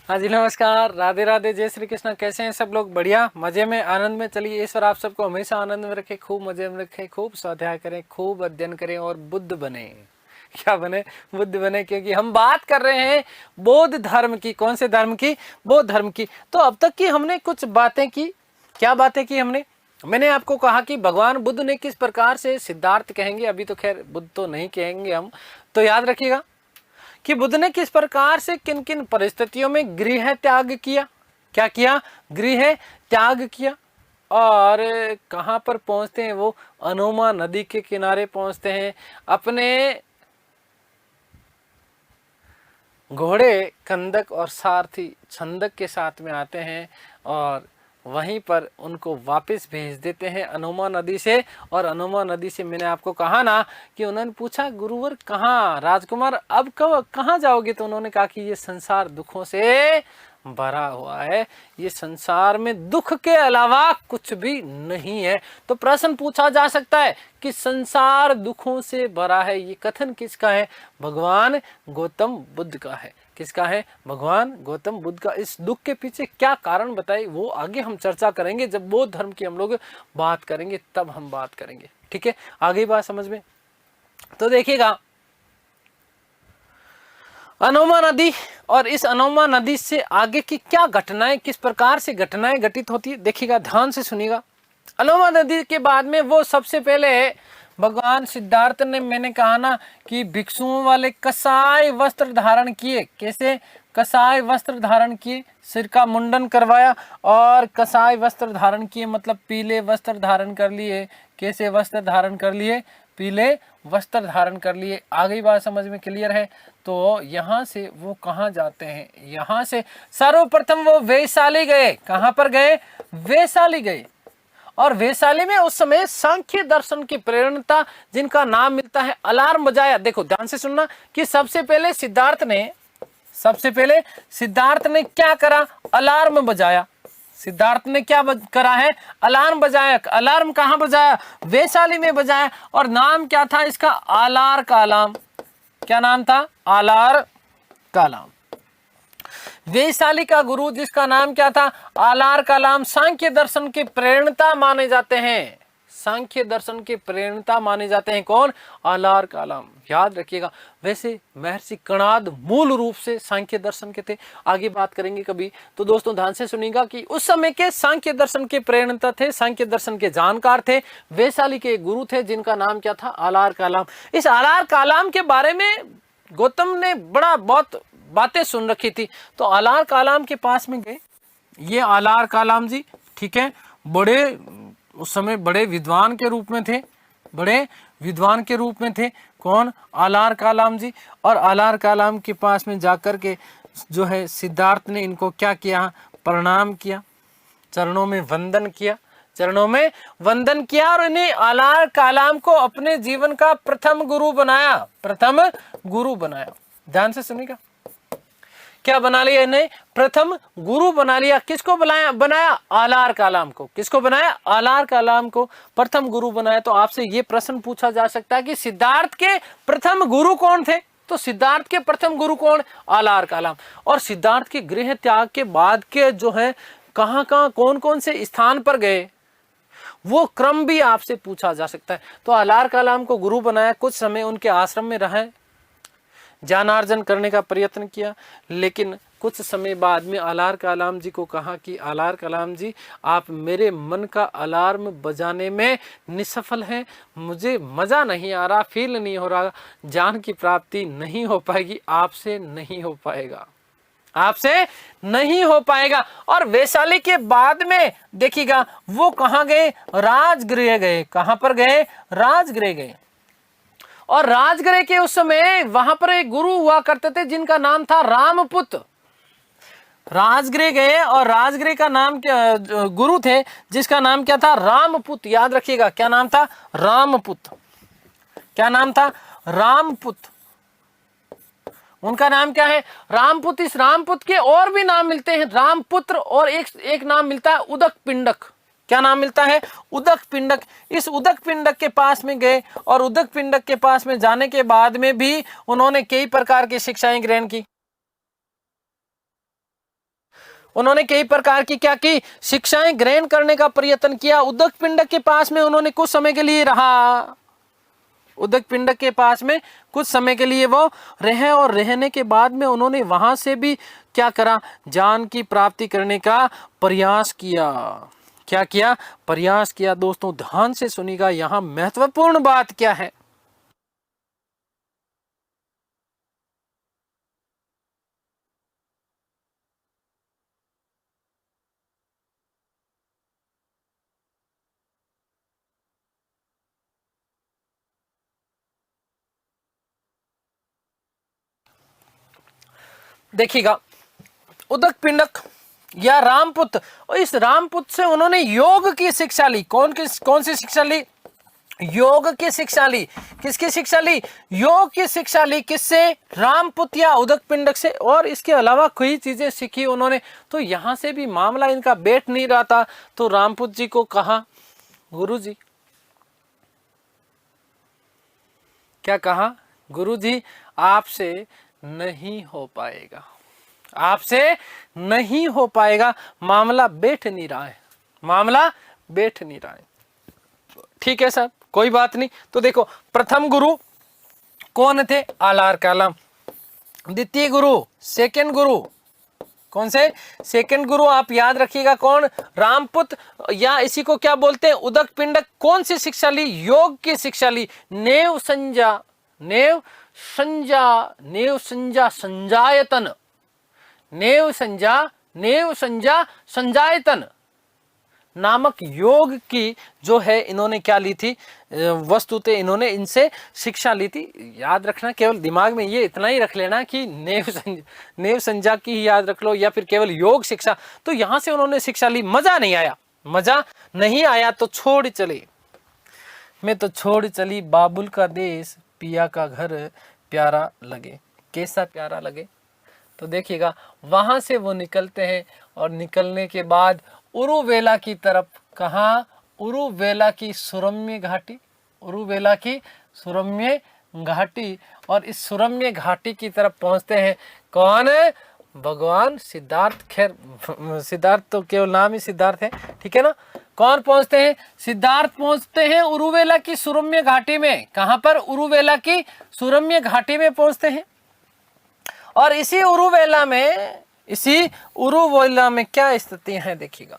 हाँ जी, नमस्कार, राधे राधे, जय श्री कृष्ण। कैसे हैं सब लोग? बढ़िया, मजे में, आनंद में। चलिए, ईश्वर आप सबको हमेशा आनंद में रखे, खूब मजे में रखे, खूब स्वाध्याय करें, खूब अध्ययन करें और बुद्ध बने। क्या बने? बुद्ध बने, क्योंकि हम बात कर रहे हैं बौद्ध धर्म की। कौन से धर्म की? बौद्ध धर्म की। तो अब तक की हमने कुछ बातें की। क्या बातें की हमने? मैंने आपको कहा कि भगवान बुद्ध ने किस प्रकार से, सिद्धार्थ कहेंगे, अभी तो खैर बुद्ध तो नहीं कहेंगे हम, तो याद रखिएगा कि बुद्ध ने किस प्रकार से, किन किन परिस्थितियों में गृह त्याग किया। क्या किया? गृह त्याग किया। और कहां पर पहुंचते हैं वो? अनोमा नदी के किनारे पहुंचते हैं। अपने घोड़े कंदक और सारथी छंदक के साथ में आते हैं और वहीं पर उनको वापस भेज देते हैं अनोमा नदी से। और अनोमा नदी से मैंने आपको कहा ना कि उन्होंने पूछा, गुरुवर कहाँ, राजकुमार अब कब कहाँ जाओगे? तो उन्होंने कहा कि ये संसार दुखों से भरा हुआ है, ये संसार में दुख के अलावा कुछ भी नहीं है। तो प्रश्न पूछा जा सकता है कि संसार दुखों से भरा है, ये कथन किसका है? भगवान गौतम बुद्ध का है। किसका है? भगवान गौतम बुद्ध का। इस दुख के पीछे क्या कारण बताए, वो आगे हम चर्चा करेंगे। जब बौद्ध धर्म की हम लोग बात करेंगे तब हम बात करेंगे। ठीक है, आगे बात समझ में। तो देखिएगा, अनोमा नदी, और इस अनोमा नदी से आगे की क्या घटनाएं, किस प्रकार से घटनाएं घटित होती है, देखिएगा, ध्यान से सुनिएगा। अनोमा नदी के बाद में वो सबसे पहले भगवान सिद्धार्थ ने, मैंने कहा ना कि भिक्षुओं वाले कसाय वस्त्र धारण किए। कैसे? कसाय वस्त्र धारण किए, सिर का मुंडन करवाया और कसाय वस्त्र धारण किए, मतलब पीले वस्त्र धारण कर लिए। कैसे वस्त्र धारण कर लिए? पीले वस्त्र धारण कर लिए। आगे बात समझ में क्लियर है? तो यहाँ से वो कहाँ जाते हैं? यहाँ से सर्वप्रथम वो वैशाली गए। कहाँ पर गए? वैशाली गए। और वैशाली में उस समय सांख्य दर्शन की प्रेरणता, जिनका नाम मिलता है, अलार्म बजाया। देखो ध्यान से सुनना कि सबसे पहले सिद्धार्थ ने क्या करा? अलार्म बजाया। सिद्धार्थ ने क्या करा है? अलार्म बजाया। अलार्म कहाँ बजाया? वैशाली में बजाया। और नाम क्या था इसका? आलार कालाम। क्या नाम था? आलार कालाम। वैशाली का गुरु, जिसका नाम क्या था? आलार कालाम, सांख्य दर्शन के प्रेरणता माने जाते हैं। सांख्य दर्शन के प्रेरणता माने जाते हैं। कौन? आलार कालाम। याद रखिएगा। वैसे महर्षि कणाद मूल रूप से सांख्य दर्शन के थे। आगे बात करेंगे कभी। तो दोस्तों ध्यान से सुनिएगा कि उस समय के सांख्य दर्शन के प्रेरणता थे, सांख्य दर्शन के जानकार थे। वैशाली के गुरु थे जिनका नाम क्या था? आलार कालाम। इस आलार कालाम के बारे में गौतम ने बहुत बातें सुन रखी थी। तो आलार कालाम के पास में गए। ये आलार कालाम जी, ठीक है, बड़े उस समय बड़े विद्वान के रूप में थे। बड़े विद्वान के रूप में थे। कौन? आलार कालाम जी। और आलार कालाम के पास में जाकर के जो है सिद्धार्थ ने इनको क्या किया? प्रणाम किया, चरणों में वंदन किया। चरणों में वंदन किया और इन्हें आलार कालाम को अपने जीवन का प्रथम गुरु बनाया। प्रथम गुरु बनाया। ध्यान से सुनिएगा, क्या बना लिया इन्हें? प्रथम गुरु बना लिया। किसको बनाया? आलार कालाम को। किसको बनाया? आलार कालाम को प्रथम गुरु बनाया। तो आपसे ये प्रश्न पूछा जा सकता है कि सिद्धार्थ के प्रथम गुरु कौन थे? तो सिद्धार्थ के प्रथम गुरु कौन? आलार कालाम। और सिद्धार्थ के गृह त्याग के बाद के जो है कहां कौन कौन से स्थान पर गए, वो क्रम भी आपसे पूछा जा सकता है। तो आलार कालाम को गुरु बनाया, कुछ समय उनके आश्रम में रहे, ज्ञानार्जन करने का प्रयत्न किया। लेकिन कुछ समय बाद में आलार कालाम जी को कहा कि आलार कालाम जी, आप मेरे मन का अलार्म बजाने में निसफल हैं, मुझे मज़ा नहीं आ रहा, फील नहीं हो रहा, ज्ञान की प्राप्ति नहीं हो पाएगी, आपसे नहीं हो पाएगा, आपसे नहीं हो पाएगा। और वैशाली के बाद में देखिएगा वो कहाँ गए? राजगृह गए। कहाँ पर गए? राजगृह गए। और राजगृह के उस समय वहां पर एक गुरु हुआ करते थे जिनका नाम था रामपुत। राजगृह गए और राजगृह का नाम क्या? गुरु थे जिसका नाम क्या था? रामपुत। याद रखिएगा, क्या नाम था? रामपुत। क्या नाम था? रामपुत। उनका नाम क्या है? रामपुत। इस रामपुत के और भी नाम मिलते हैं, रामपुत्र, और एक नाम मिलता है उदक पिंडक। क्या नाम मिलता है? उदक पिंडक। इस उदक पिंडक के पास में गए और उदक पिंडक के पास में जाने के बाद में भी उन्होंने कई प्रकार की शिक्षाएं ग्रहण की। उन्होंने कई प्रकार की क्या की, शिक्षाएं ग्रहण करने का प्रयत्न किया। उदक पिंडक के पास में उन्होंने कुछ समय के लिए रहा, उदक पिंडक के पास में कुछ समय के लिए वो रहे, और रहने के बाद में उन्होंने वहां से भी क्या करा, ज्ञान की प्राप्ति करने का प्रयास किया। क्या किया, प्रयास किया। दोस्तों ध्यान से सुनिएगा, यहां महत्वपूर्ण बात क्या है। देखिएगा, उदक पिंडक या रामपुत्र, और इस रामपुत्र से उन्होंने योग की शिक्षा ली। कौन सी शिक्षा ली, योग की शिक्षा ली। किसकी शिक्षा ली, योग की शिक्षा ली। किससे, रामपुत्र या उदक पिंडक से। और इसके अलावा कई चीजें सीखी उन्होंने। तो यहां से भी मामला इनका बैठ नहीं रहा था, तो रामपुत्र जी को कहा, गुरुजी, क्या कहा, गुरुजी आपसे नहीं हो पाएगा, आपसे नहीं हो पाएगा, मामला बैठ नहीं रहा है, मामला बैठ नहीं रहा है। ठीक है सर, कोई बात नहीं। तो देखो, प्रथम गुरु कौन थे, आलार कालम। द्वितीय गुरु, सेकंड गुरु कौन से, सेकंड गुरु आप याद रखिएगा, कौन, रामपुत्र, या इसी को क्या बोलते हैं, उदक पिंडक। कौन सी शिक्षा ली, योग की शिक्षा ली। नेव संज्ञा, नेव संज्ञा, नेव संज्ञा संजायतन, नेव संज्ञा, नेव संज्ञा संजायतन नामक योग की जो है इन्होंने क्या ली थी, वस्तुतः इन्होंने इनसे शिक्षा ली थी। याद रखना, केवल दिमाग में ये इतना ही रख लेना कि नेव संज्ञा की ही याद रख लो, या फिर केवल योग शिक्षा। तो यहां से उन्होंने शिक्षा ली। मजा नहीं आया, मजा नहीं आया तो छोड़ चले, मैं तो छोड़ चली बाबुल का देश, पिया का घर प्यारा लगे। कैसा प्यारा लगे, तो देखिएगा, वहां से वो निकलते हैं, और निकलने के बाद उरुवेला की तरफ, कहाँ, उरुवेला की सुरम्य घाटी, उरुवेला की सुरम्य घाटी, और इस सुरम्य घाटी की तरफ पहुंचते हैं। कौन, भगवान सिद्धार्थ। खैर सिद्धार्थ तो केवल नाम ही सिद्धार्थ है, ठीक है ना। कौन पहुंचते हैं, सिद्धार्थ पहुंचते हैं उरुवेला की सुरम्य घाटी में। कहां पर, उरुवेला की सुरम्य घाटी में पहुंचते हैं। और इसी उरुवेला में क्या स्थितियां हैं, देखिएगा,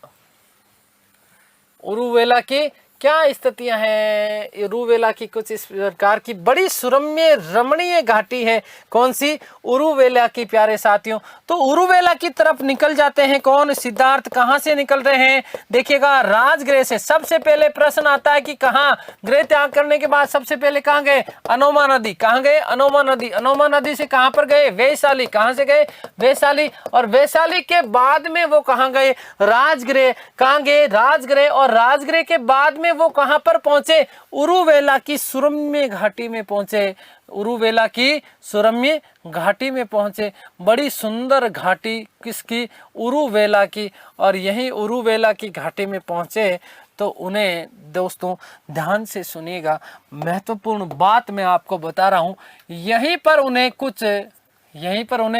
उरुवेला की क्या स्थितियां हैं। उरुवेला की कुछ इस प्रकार की बड़ी सुरम्य रमणीय घाटी है। कौन सी, उरुवेला की, प्यारे साथियों। तो उरुवेला की तरफ निकल जाते हैं कौन, सिद्धार्थ। कहां से निकल रहे हैं, देखिएगा, राजगृह से। सबसे पहले प्रश्न आता है कि कहां, गृह त्याग करने के बाद सबसे पहले कहां गए, अनोमा नदी। कहां गए, अनोमा नदी। अनोमा नदी से कहां पर गए, वैशाली। कहां से गए, वैशाली। और वैशाली के बाद में वो कहां गए, राजगृह। कहां गए, राजगृह। और राजगृह के बाद में वो कहां पर पहुंचे, उरुवेला की सुरम्य घाटी में पहुंचे। उरुवेला की सुरम्य घाटी में पहुंचे। बड़ी सुंदर घाटी किसकी, उरुवेला की। और यही उरुवेला की घाटी में पहुंचे तो उन्हें, दोस्तों ध्यान से सुनिएगा, महत्वपूर्ण बात मैं आपको बता रहा हूं। यहीं पर उन्हें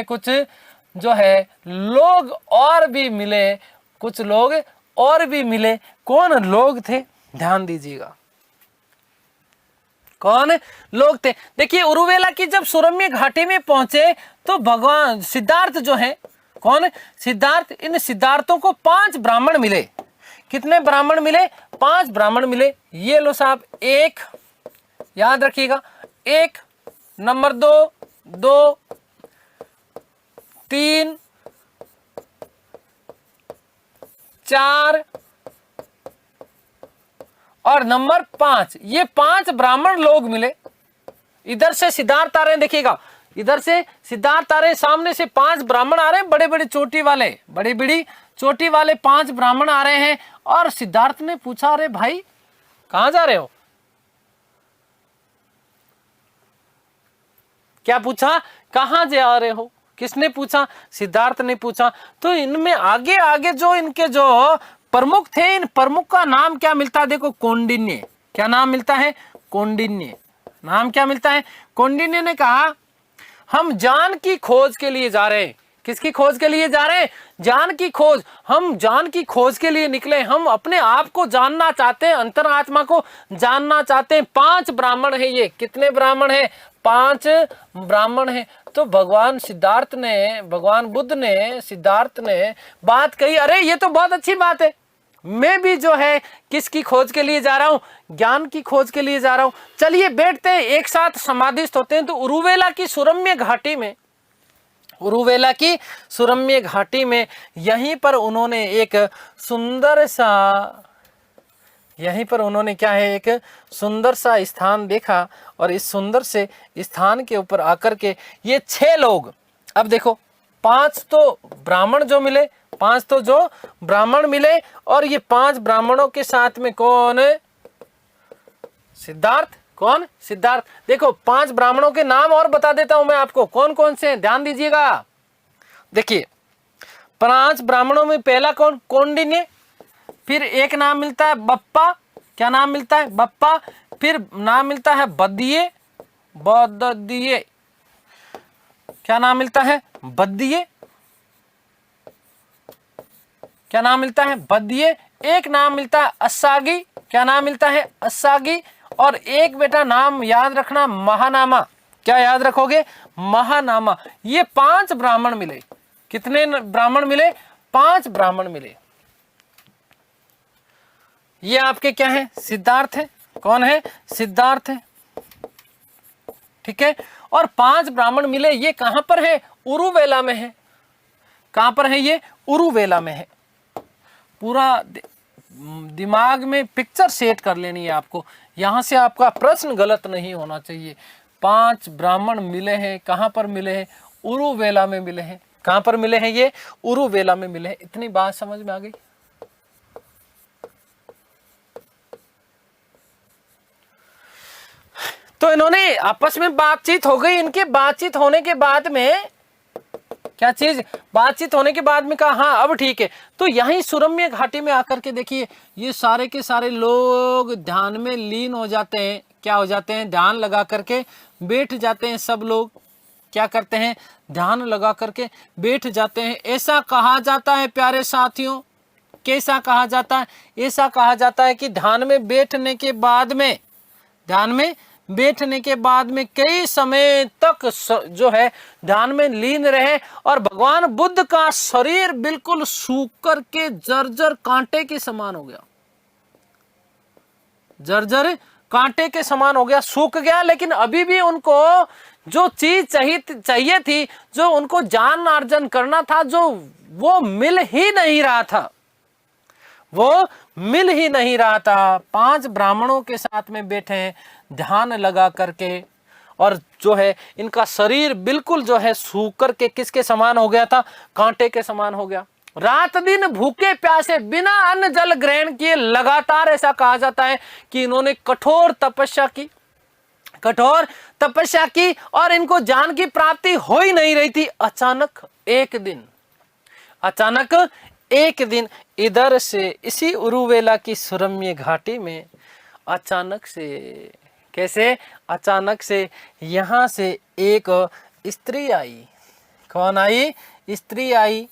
कुछ जो है लोग और भी मिले, कुछ लोग और भी मिले। कौन लोग थे, ध्यान दीजिएगा, कौन लोग थे। देखिए, उरुवेला की जब सुरम्य घाटी में पहुंचे तो भगवान सिद्धार्थ जो है, कौन, सिद्धार्थ। इन सिद्धार्थों को 5 ब्राह्मण मिले। कितने ब्राह्मण मिले, 5 ब्राह्मण मिले। ये लो साहब, 1 याद रखिएगा, 1 नंबर 2, 2, 3, 4 और नंबर 5। ये 5 ब्राह्मण लोग मिले। इधर से सिद्धार्थ आ रहे हैं, देखिएगा, इधर से सिद्धार्थ आ रहे हैं, सामने से 5 ब्राह्मण आ रहे हैं, बड़े बड़े चोटी वाले, बड़ी बड़ी चोटी वाले 5 ब्राह्मण आ रहे हैं। और सिद्धार्थ ने पूछा, अरे भाई कहां जा रहे हो, क्या पूछा, कहां जा रहे हो। किसने पूछा, सिद्धार्थ ने पूछा। तो इनमें आगे आगे जो इनके जो प्रमुख थे, इन प्रमुख का नाम क्या मिलता है, देखो, कौंडिन्य। क्या नाम मिलता है, कौंडिन्य। नाम क्या मिलता है, कौंडिन्य ने कहा, हम ज्ञान की खोज के लिए जा रहे हैं। किसकी खोज के लिए जा रहे हैं? ज्ञान की खोज। हम ज्ञान की खोज के लिए निकले, हम अपने आप को जानना चाहते हैं, अंतरात्मा को जानना चाहते हैं। 5 ब्राह्मण है ये। कितने ब्राह्मण है? 5 ब्राह्मण है। तो भगवान बुद्ध ने सिद्धार्थ ने बात कही, अरे ये तो बहुत अच्छी बात है, मैं भी जो है किसकी खोज के लिए जा रहा हूं? ज्ञान की खोज के लिए जा रहा हूं। चलिए बैठते हैं, एक साथ समाधिस्थ होते हैं। तो उरुवेला की सुरम्य घाटी में यहीं पर उन्होंने एक सुंदर सा एक सुंदर सा स्थान देखा। और इस सुंदर से स्थान के ऊपर आकर के ये 6 लोग, अब देखो 5 तो ब्राह्मण मिले, और ये 5 ब्राह्मणों के साथ में कौन? सिद्धार्थ। कौन? सिद्धार्थ। देखो 5 ब्राह्मणों के नाम और बता देता हूं मैं आपको, कौन कौन से हैं, ध्यान दीजिएगा। देखिए 5 ब्राह्मणों में पहला कौन? कौंडिन्य। फिर एक नाम मिलता है बप्पा। क्या नाम मिलता है? बप्पा। फिर नाम मिलता है बद्दिये। क्या नाम मिलता है? बद्दिये। क्या नाम मिलता है? बद्दिये। एक नाम मिलता है अस्सागी। क्या नाम मिलता है? अस्सागी। और एक बेटा नाम याद रखना, महानामा। क्या याद रखोगे? महानामा। ये 5 ब्राह्मण मिले। कितने ब्राह्मण मिले? 5 ब्राह्मण मिले। ये आपके क्या है? सिद्धार्थ है। कौन है? सिद्धार्थ है। ठीक है। और 5 ब्राह्मण मिले। ये कहां पर है? उरुवेला में है। कहां पर है ये? उरुवेला में है। पूरा दिमाग में पिक्चर सेट कर लेनी है आपको, यहां से आपका प्रश्न गलत नहीं होना चाहिए। 5 ब्राह्मण मिले हैं। कहां पर मिले हैं? उरुवेला में मिले हैं। कहां पर मिले हैं? ये उरुवेला में मिले हैं। इतनी बात समझ में आ गई? तो इन्होंने आपस में बातचीत हो गई। इनके बातचीत होने के बाद में क्या चीज? बातचीत होने के बाद में कहा हाँ अब ठीक है। तो यहीं सुरम्य घाटी में आकर के देखिए, ये सारे के सारे लोग ध्यान में लीन हो जाते हैं। क्या हो जाते हैं? ध्यान लगा करके बैठ जाते हैं। सब लोग क्या करते हैं? ध्यान लगा करके बैठ जाते हैं। ऐसा कहा जाता है प्यारे साथियों, कैसा कहा जाता है? ऐसा कहा जाता है कि ध्यान में बैठने के बाद में कई समय तक जो है ध्यान में लीन रहे, और भगवान बुद्ध का शरीर बिल्कुल सूख करके जर्जर कांटे के समान हो गया। जर्जर कांटे के समान हो गया, सूख गया। लेकिन अभी भी उनको जो चीज चाहिए थी, जो उनको ज्ञान अर्जन करना था, जो वो मिल ही नहीं रहा था। 5 ब्राह्मणों के साथ में बैठे हैं ध्यान लगा करके, और जो है इनका शरीर बिल्कुल जो है सूख करके किसके समान हो गया था? कांटे के समान हो गया। रात दिन भूखे प्यासे बिना अन्न जल ग्रहण किए लगातार, ऐसा कहा जाता है कि इन्होंने कठोर तपस्या की और इनको ज्ञान की प्राप्ति हो ही नहीं रही थी। अचानक एक दिन इधर से इसी उरुवेला की सुरम्य घाटी में अचानक से यहां से एक स्त्री आई। कौन आई? स्त्री आई।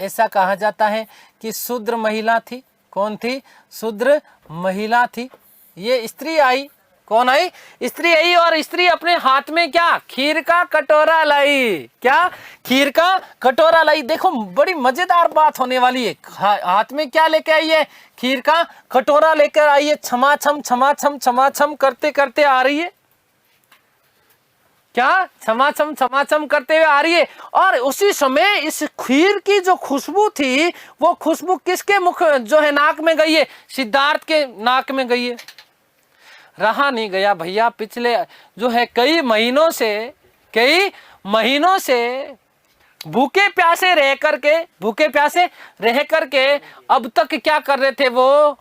ऐसा कहा जाता है कि शूद्र महिला थी। कौन थी? शूद्र महिला थी। ये स्त्री आई। कौन आई? स्त्री आई। और स्त्री अपने हाथ में क्या? खीर का कटोरा लाई। क्या? खीर का कटोरा लाई। देखो बड़ी मजेदार बात होने वाली है। हाथ में क्या लेके आई है? खीर का कटोरा लेकर आई है। छमाछम करते करते आ रही है। क्या? छमाछम करते हुए आ रही है। और उसी समय इस खीर की जो खुशबू थी, वो खुशबू किसके मुख जो है नाक में गई है? सिद्धार्थ के नाक में गई है। रहा नहीं गया भैया। पिछले जो है कई महीनों से भूखे प्यासे रह करके अब तक क्या कर रहे थे? वो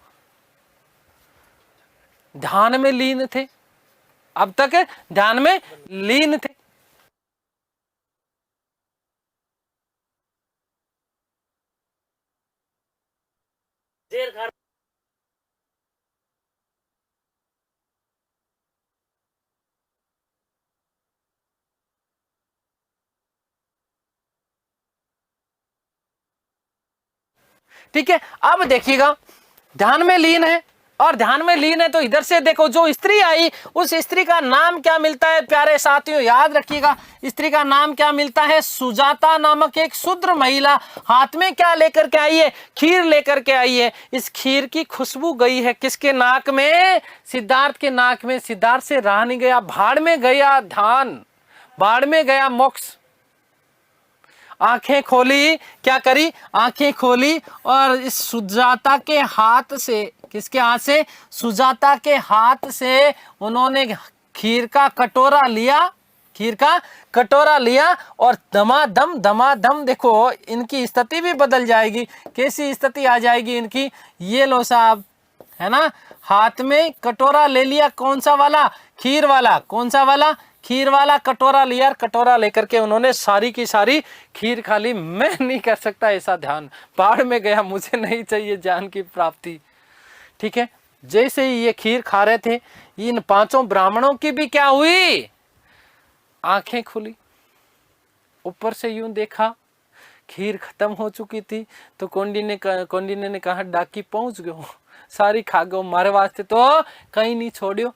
ध्यान में लीन थे। अब तक ध्यान में लीन थे। ठीक है, अब देखिएगा ध्यान में लीन है, और ध्यान में लीन है तो इधर से देखो जो स्त्री आई उस स्त्री का नाम क्या मिलता है प्यारे साथियों, याद रखिएगा स्त्री का नाम क्या मिलता है, सुजाता नामक एक शूद्र महिला। हाथ में क्या लेकर के आई है, खीर लेकर के आई है। इस खीर की खुशबू गई है किसके नाक में, सिद्धार्थ के नाक में। सिद्धार्थ से रहा नहीं गया, भाड़ में गया ध्यान, भाड़ में गया मोक्ष। आंखें खोली, क्या करी, आंखें खोली और इस सुजाता के हाथ से, किसके हाथ से, सुजाता के हाथ से उन्होंने खीर का कटोरा लिया, खीर का कटोरा लिया और दमादम देखो इनकी स्थिति भी बदल जाएगी। कैसी स्थिति आ जाएगी इनकी, ये लो साहब, है ना, हाथ में कटोरा ले लिया, कौन सा वाला, खीर वाला, कौन सा वाला, खीर वाला कटोरा लिया। कटोरा लेकर के उन्होंने सारी की सारी खीर खा ली। मैं नहीं कर सकता ऐसा ध्यान, बाढ़ में गया, मुझे नहीं चाहिए ज्ञान की प्राप्ति। ठीक है, जैसे ही ये खीर खा रहे थे इन पांचों ब्राह्मणों की भी क्या हुई, आंखें खुली, ऊपर से यूं देखा, खीर खत्म हो चुकी थी। तो कौंडिन्य ने कहा डाकी पहुंच गयो, सारी खा गयो, मारे वास्ते तो कहीं नहीं छोड़ियो,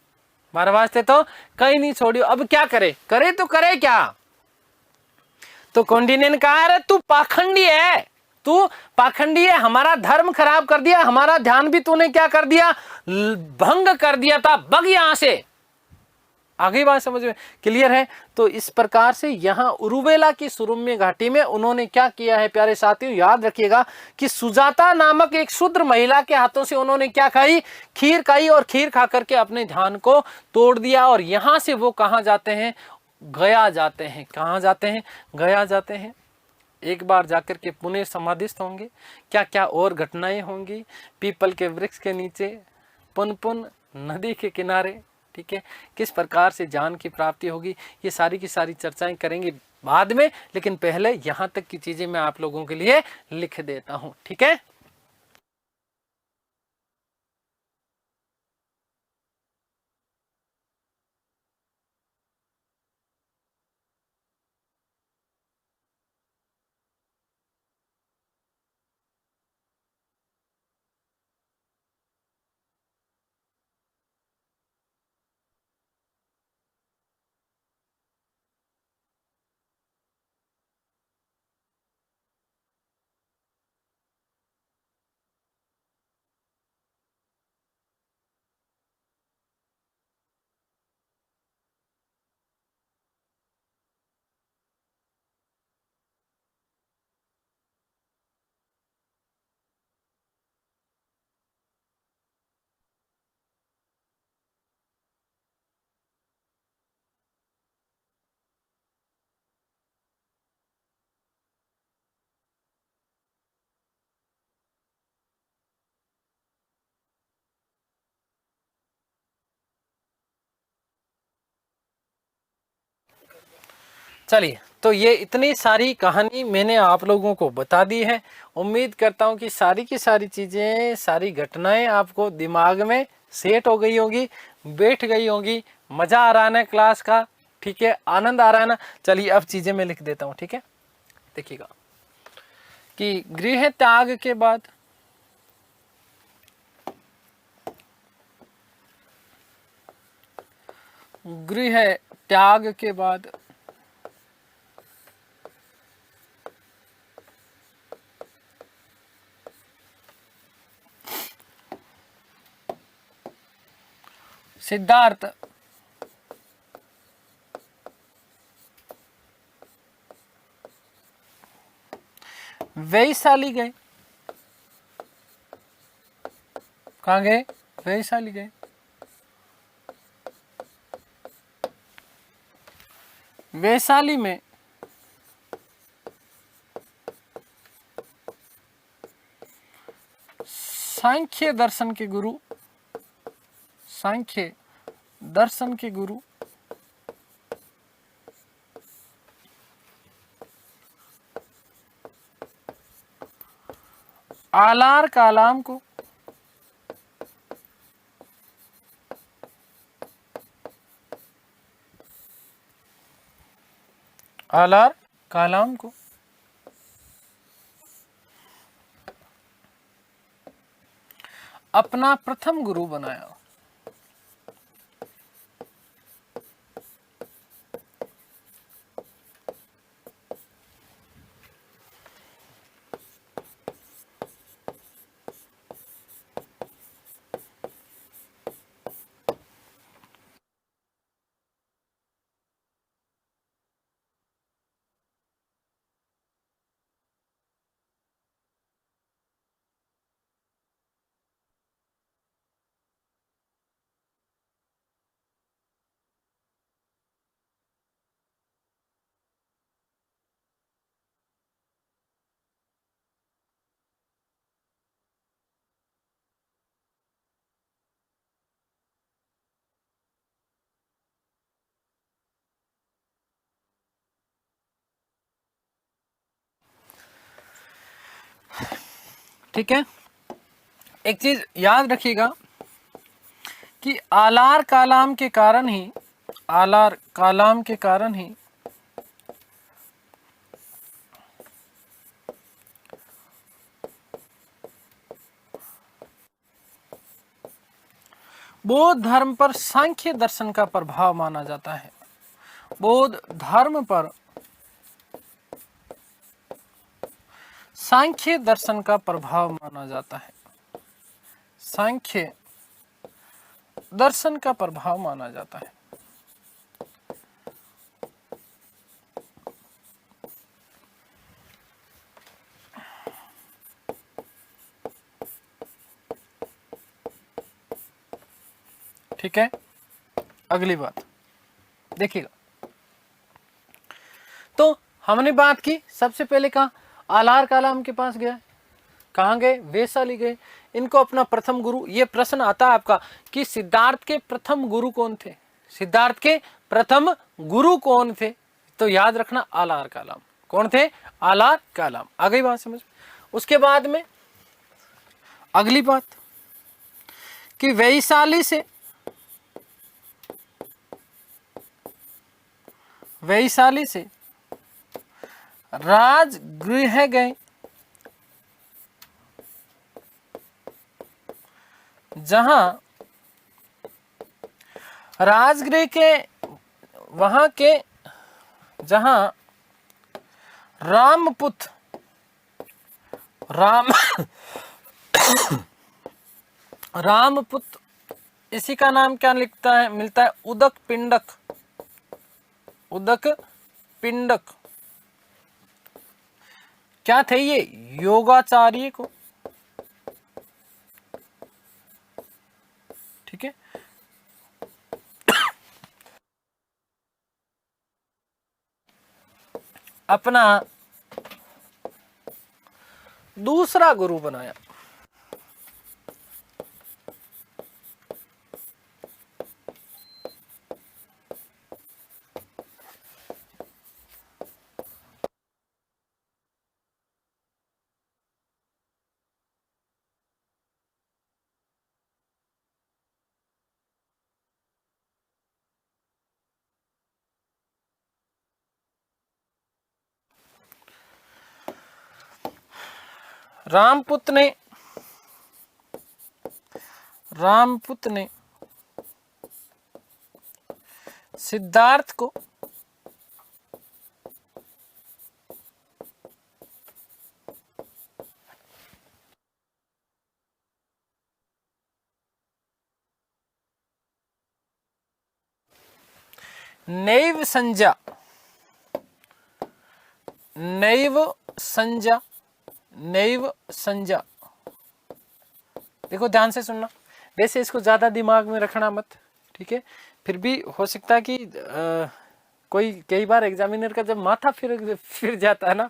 मारे वास्ते तो कहीं नहीं छोड़ियो। अब क्या करे, करे तो करे क्या। तो कौंडिन्य ने कहा अरे तू पाखंडी है, तू पाखंडी है, हमारा धर्म खराब कर दिया, हमारा ध्यान भी तूने क्या कर दिया, भंग कर दिया था, भग यहां से। आगे बात समझ में क्लियर है। तो इस प्रकार से यहाँ उरुवेला की सुरुम्य घाटी में उन्होंने क्या किया है प्यारे साथियों, याद रखिएगा कि सुजाता नामक एक शूद्र महिला के हाथों से उन्होंने क्या खाई, खीर खाई, और खीर खा करके अपने ध्यान को तोड़ दिया। और यहाँ से वो कहाँ जाते हैं, गया जाते हैं। कहाँ जाते हैं, गया जाते हैं। एक बार जाकर के पुनः समाधिस्थ होंगे, क्या क्या और घटनाएं होंगी, पीपल के वृक्ष के नीचे, पुन नदी के किनारे, ठीक है, किस प्रकार से ज्ञान की प्राप्ति होगी, ये सारी की सारी चर्चाएं करेंगे बाद में। लेकिन पहले यहाँ तक की चीजें मैं आप लोगों के लिए लिख देता हूँ, ठीक है। चलिए, तो ये इतनी सारी कहानी मैंने आप लोगों को बता दी है। उम्मीद करता हूँ कि सारी की सारी चीज़ें, सारी घटनाएं आपको दिमाग में सेट हो गई होगी, बैठ गई होगी। मज़ा आ रहा है ना क्लास का, ठीक है, आनंद आ रहा है ना। चलिए अब चीज़ें मैं लिख देता हूँ, ठीक है। देखिएगा कि गृह त्याग के बाद गृह त्याग के बाद सिद्धार्थ वैशाली गए। कहाँ गए, वैशाली गए। वैशाली में सांख्य दर्शन के गुरु, सांख्य दर्शन के गुरु आलार कालाम को आलार कालाम को अपना प्रथम गुरु बनाया। ठीक है, एक चीज याद रखिएगा कि आलार कालाम के कारण ही, आलार कालाम के कारण ही बौद्ध धर्म पर सांख्य दर्शन का प्रभाव माना जाता है। बौद्ध धर्म पर सांख्य दर्शन का प्रभाव माना जाता है। सांख्य दर्शन का प्रभाव माना जाता है। ठीक है, अगली बात देखिएगा। तो हमने बात की, सबसे पहले कहा आलार कालाम के पास गया, कहाँ गए, वैशाली गए, इनको अपना प्रथम गुरु। ये प्रश्न आता है आपका कि सिद्धार्थ के प्रथम गुरु कौन थे, सिद्धार्थ के प्रथम गुरु कौन थे, तो याद रखना आलार कालाम। कौन थे, आलार कालाम। आ गई बात समझ। उसके बाद में अगली बात कि वैशाली से, वैशाली से राजगृह गए, जहां राजगृह के वहां के जहां रामपुत्र रामपुत्र, इसी का नाम क्या लिखता है, मिलता है उदक पिंडक, उदक पिंडक। क्या थे ये, योगाचार्य को। ठीक है, अपना दूसरा गुरु बनाया। रामपुत्र ने सिद्धार्थ को नैव संज्ञा, नैव संज्ञा, नैव संज्ञा। देखो ध्यान से सुनना, वैसे इसको ज्यादा दिमाग में रखना मत, ठीक है। फिर भी हो सकता है कि कोई कई बार एग्जामिनर का जब माथा फिर जाता है ना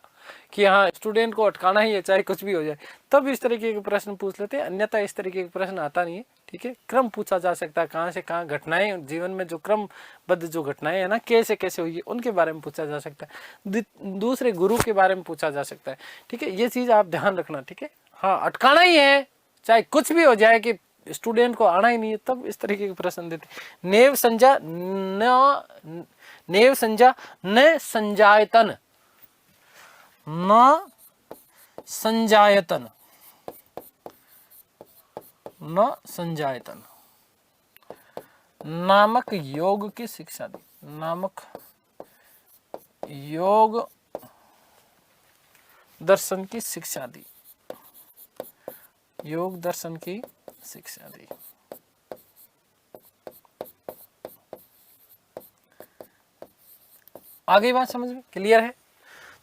कि हाँ स्टूडेंट को अटकाना ही है चाहे कुछ भी हो जाए, तब इस तरीके के प्रश्न पूछ लेते हैं, अन्यथा इस तरीके के प्रश्न आता नहीं है। ठीक है, क्रम पूछा जा सकता है, कहाँ से कहाँ घटनाएं जीवन में जो क्रमबद्ध जो घटनाएं है ना, कैसे कैसे हुई है उनके बारे में पूछा जा सकता है, दूसरे गुरु के बारे में पूछा जा सकता है। ठीक है, ये चीज आप ध्यान रखना। ठीक है, हाँ अटकाना ही है चाहे कुछ भी हो जाए कि स्टूडेंट को आना ही नहीं है, तब इस तरीके के प्रश्न देते। नेव संज्ञा न, नेव संज्ञा न संजायतन, न संजायतन, न संजायतन नामक योग की शिक्षा दी, नामक योग दर्शन की शिक्षा दी, योग दर्शन की शिक्षा दी। आगे बात समझ में क्लियर है?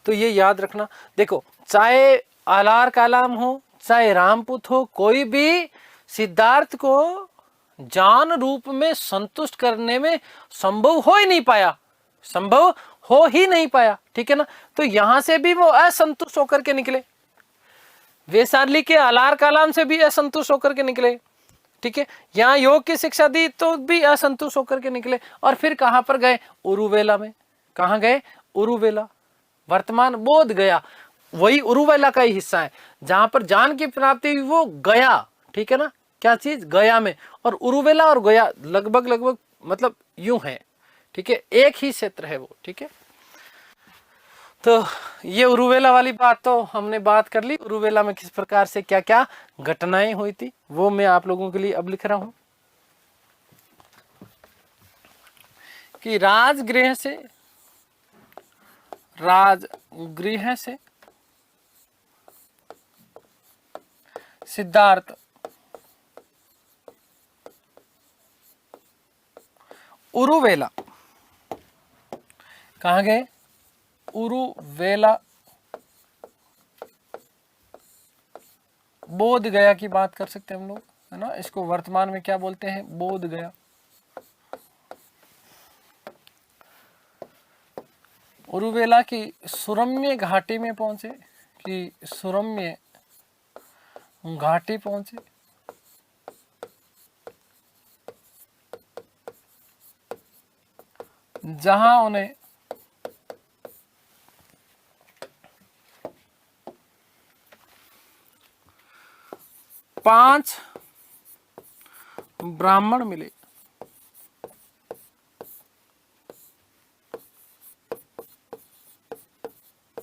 तो ये याद रखना। देखो, चाहे आलार कालाम हो, चाहे रामपुत हो, कोई भी सिद्धार्थ को जान रूप में संतुष्ट करने में संभव हो ही नहीं पाया, संभव हो ही नहीं पाया, ठीक है ना। तो यहां से भी वो असंतुष्ट होकर के निकले, वैशाली के आलार कालाम से भी असंतुष्ट होकर के निकले, ठीक है। यहाँ योग की शिक्षा दी तो भी असंतुष्ट होकर के निकले, और फिर कहां पर गए? उरुवेला में। कहां गए? उरुवेला, वर्तमान बोध गया, वही उरुवेला का ही हिस्सा है जहां पर जान की प्राप्ति हुई, वो गया, ठीक है ना। क्या चीज? गया में। और उरुवेला और गया लगभग लगभग मतलब यूं है, ठीक है, एक ही क्षेत्र है वो, ठीक है। तो ये उरुवेला वाली बात तो हमने बात कर ली। उरुवेला में किस प्रकार से क्या क्या घटनाएं हुई थी वो मैं आप लोगों के लिए अब लिख रहा हूं कि राजगृह से सिद्धार्थ उरुवेला, कहां गए? उरुवेला, बोध गया की बात कर सकते हैं हम लोग, है ना। इसको वर्तमान में क्या बोलते हैं? बोध गया। उरुवेला की सुरम्य घाटी में पहुंचे, कि सुरम्य घाटी पहुंचे, जहां उन्हें पांच ब्राह्मण मिले,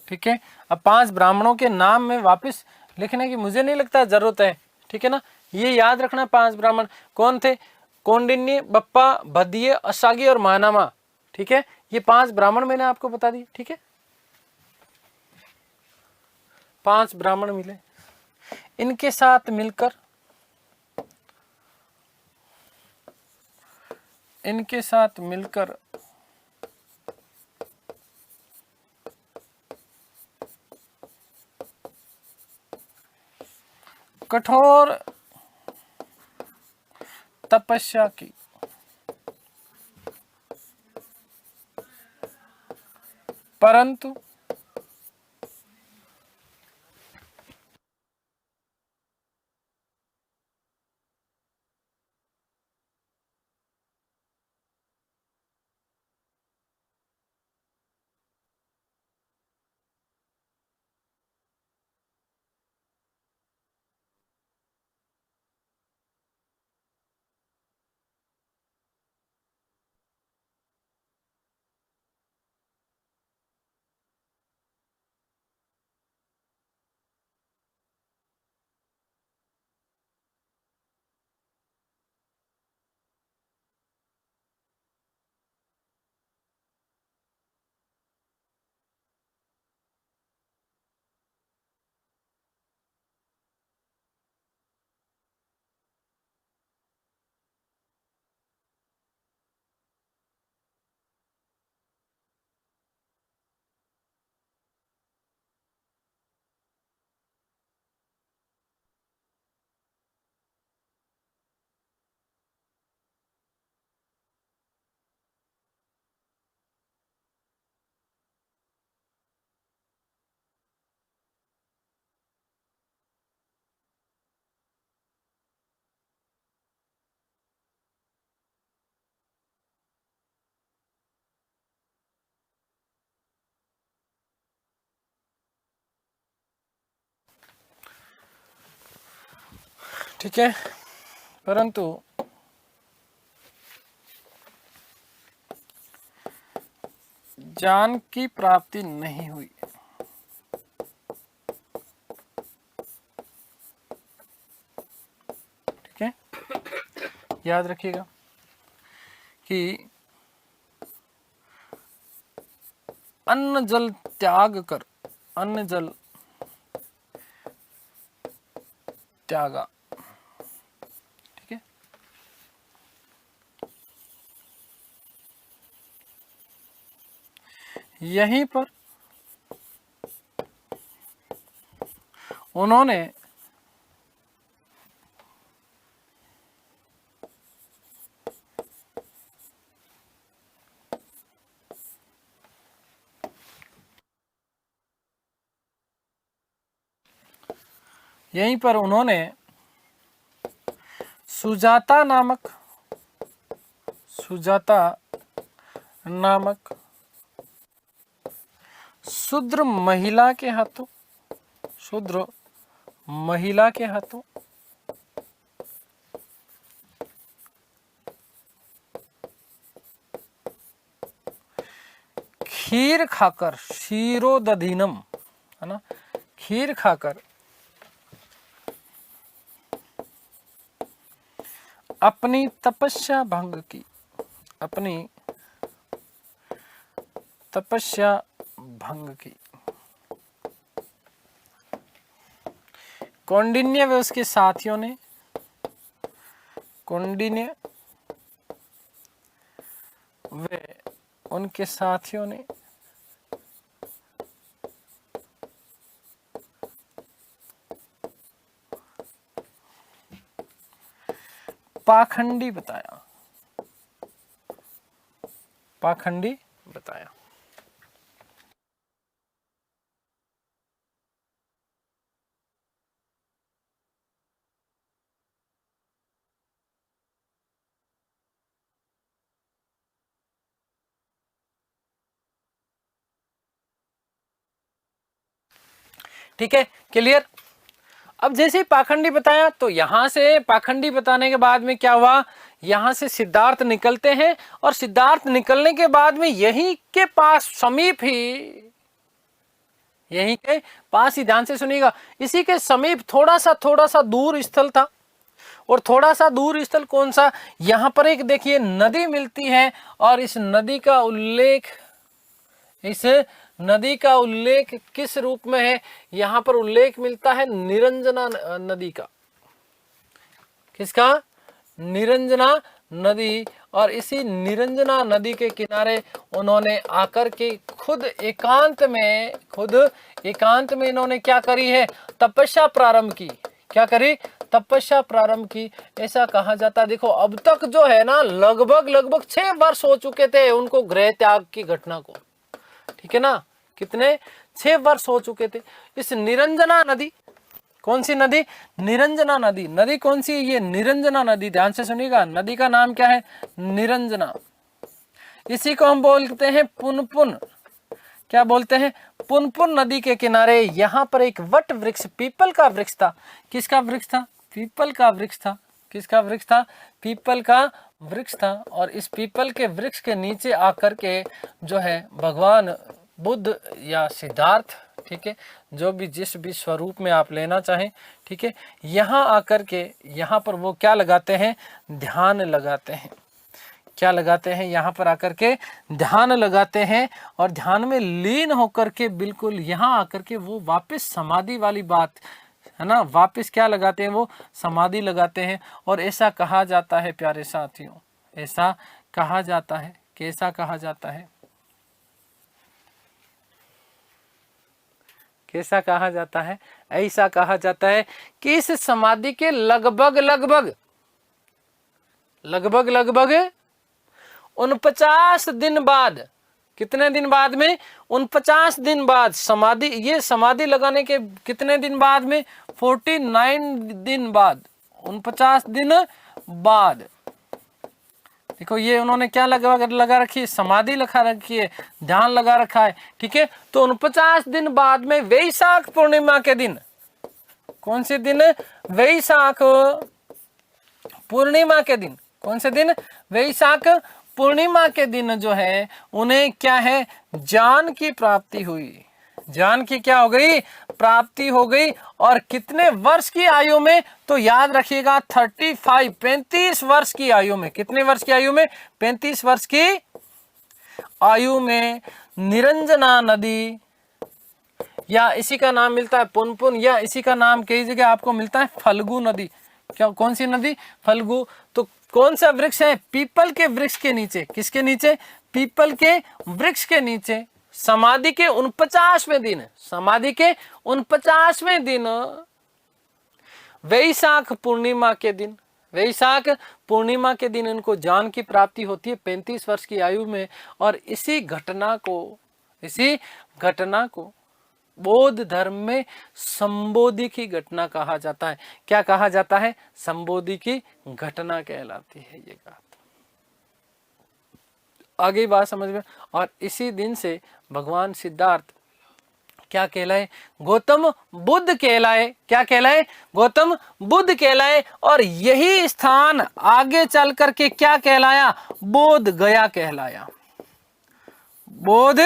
ठीक है। अब 5 ब्राह्मणों के नाम में वापस लिखने की मुझे नहीं लगता जरूरत है, ठीक है ना। ये याद रखना 5 ब्राह्मण कौन थे? कौंडिन्य, बप्पा, भद्दिये, असागी और महानामा, ठीक है। ये 5 ब्राह्मण मैंने आपको बता दी, ठीक है। 5 ब्राह्मण मिले, इनके साथ मिलकर कठोर तपस्या की, परंतु ठीक है, परंतु ज्ञान की प्राप्ति नहीं हुई, ठीक है। याद रखिएगा कि अन्न जल त्याग कर, अन्न जल त्यागा, ठीक है। यहीं पर उन्होंने सुजाता नामक शूद्र महिला के हाथों खीर खाकर, क्षीरोदधीनम, है ना, खीर खाकर अपनी तपस्या भंग की। कौंडिन्य व उसके साथियों ने, कौंडिन्य व उनके साथियों ने पाखंडी बताया। ठीक है, क्लियर। अब जैसे ही पाखंडी बताया तो यहां से पाखंडी बताने के बाद में क्या हुआ, यहां से सिद्धार्थ निकलते हैं और सिद्धार्थ निकलने के बाद में यहीं के पास समीप ही, यहीं के पास ही, ध्यान से सुनिएगा, इसी के समीप थोड़ा सा दूर स्थल था। और थोड़ा सा दूर स्थल कौन सा, यहां पर एक देखिए नदी मिलती है और इस नदी का उल्लेख किस रूप में है, यहां पर उल्लेख मिलता है निरंजना नदी का। किसका? निरंजना नदी। और इसी निरंजना नदी के किनारे उन्होंने आकर के खुद एकांत में इन्होंने क्या करी है, तपस्या प्रारंभ की। क्या करी? तपस्या प्रारंभ की, ऐसा कहा जाता। देखो अब तक जो है ना लगभग 6 वर्ष हो चुके थे उनको गृह त्याग की घटना को, ठीक है ना, कितने 6 वर्ष हो चुके थे। इस निरंजना नदी, कौन सी नदी? निरंजना नदी। नदी कौन सी? ये निरंजना नदी, ध्यान से सुनिएगा, नदी का नाम क्या है? निरंजना। इसी को हम बोलते हैं पुनपुन। क्या बोलते हैं? पुनपुन नदी के किनारे यहां पर एक वट वृक्ष, पीपल का वृक्ष था। किसका वृक्ष था? पीपल का वृक्ष था। किसका वृक्ष था? पीपल का वृक्ष था। और इस पीपल के वृक्ष के नीचे आकर के जो है भगवान बुद्ध या सिद्धार्थ, ठीक है, जो भी जिस भी स्वरूप में आप लेना चाहें, ठीक है, यहाँ आकर के यहाँ पर वो क्या लगाते हैं? ध्यान लगाते हैं। क्या लगाते हैं? यहाँ पर आकर के ध्यान लगाते हैं और ध्यान में लीन होकर के बिल्कुल यहाँ आकर के वो वापस समाधि वाली बात है ना, वापस क्या लगाते हैं? वो समाधि लगाते हैं। और ऐसा कहा जाता है प्यारे साथियों, ऐसा कहा जाता है, कैसा कहा जाता है, कैसा कहा जाता है? ऐसा कहा जाता है कि इस समाधि के लगभग 49 दिन बाद, कितने दिन बाद में? 49 दिन बाद समाधि, ये समाधि लगाने के कितने दिन बाद में? 49 दिन बाद, 49 दिन बाद। देखो ये उन्होंने क्या लगा रखी है? समाधि लगा रखी है, ध्यान लगा रखा है, ठीक है। तो 49 दिन बाद में वैशाख पूर्णिमा के दिन, कौन से दिन? वैशाख पूर्णिमा के दिन। कौन से दिन? वैशाख पूर्णिमा के दिन जो है उन्हें क्या है? ज्ञान की प्राप्ति हुई। ज्ञान की क्या हो गई, प्राप्ति हो गई। और कितने वर्ष की आयु में, तो याद रखिएगा 35, 35 वर्ष की आयु में। कितने वर्ष की आयु में, 35 वर्ष की आयु में निरंजना नदी, या इसी का नाम मिलता है पुनपुन, या इसी का नाम कई जगह आपको मिलता है फल्गु नदी। क्या, कौन सी नदी, फल्गु। तो कौन सा वृक्ष है, पीपल के वृक्ष के नीचे। किसके नीचे, पीपल के वृक्ष के नीचे समाधि के 49वें दिन, समाधि के 49वें दिन, वैशाख पूर्णिमा के दिन, वैशाख पूर्णिमा के दिन इनको ज्ञान की प्राप्ति होती है 35 वर्ष की आयु में। और इसी घटना को बौद्ध धर्म में संबोधि की घटना कहा जाता है। क्या कहा जाता है, संबोधि की घटना कहलाती है ये बात। आगे बात समझ में। और इसी दिन से भगवान सिद्धार्थ क्या कहलाए, गौतम बुद्ध कहलाए। क्या कहलाए, गौतम बुद्ध कहलाए। और यही स्थान आगे चल करके क्या कहलाया, बोध गया कहलाया। बोध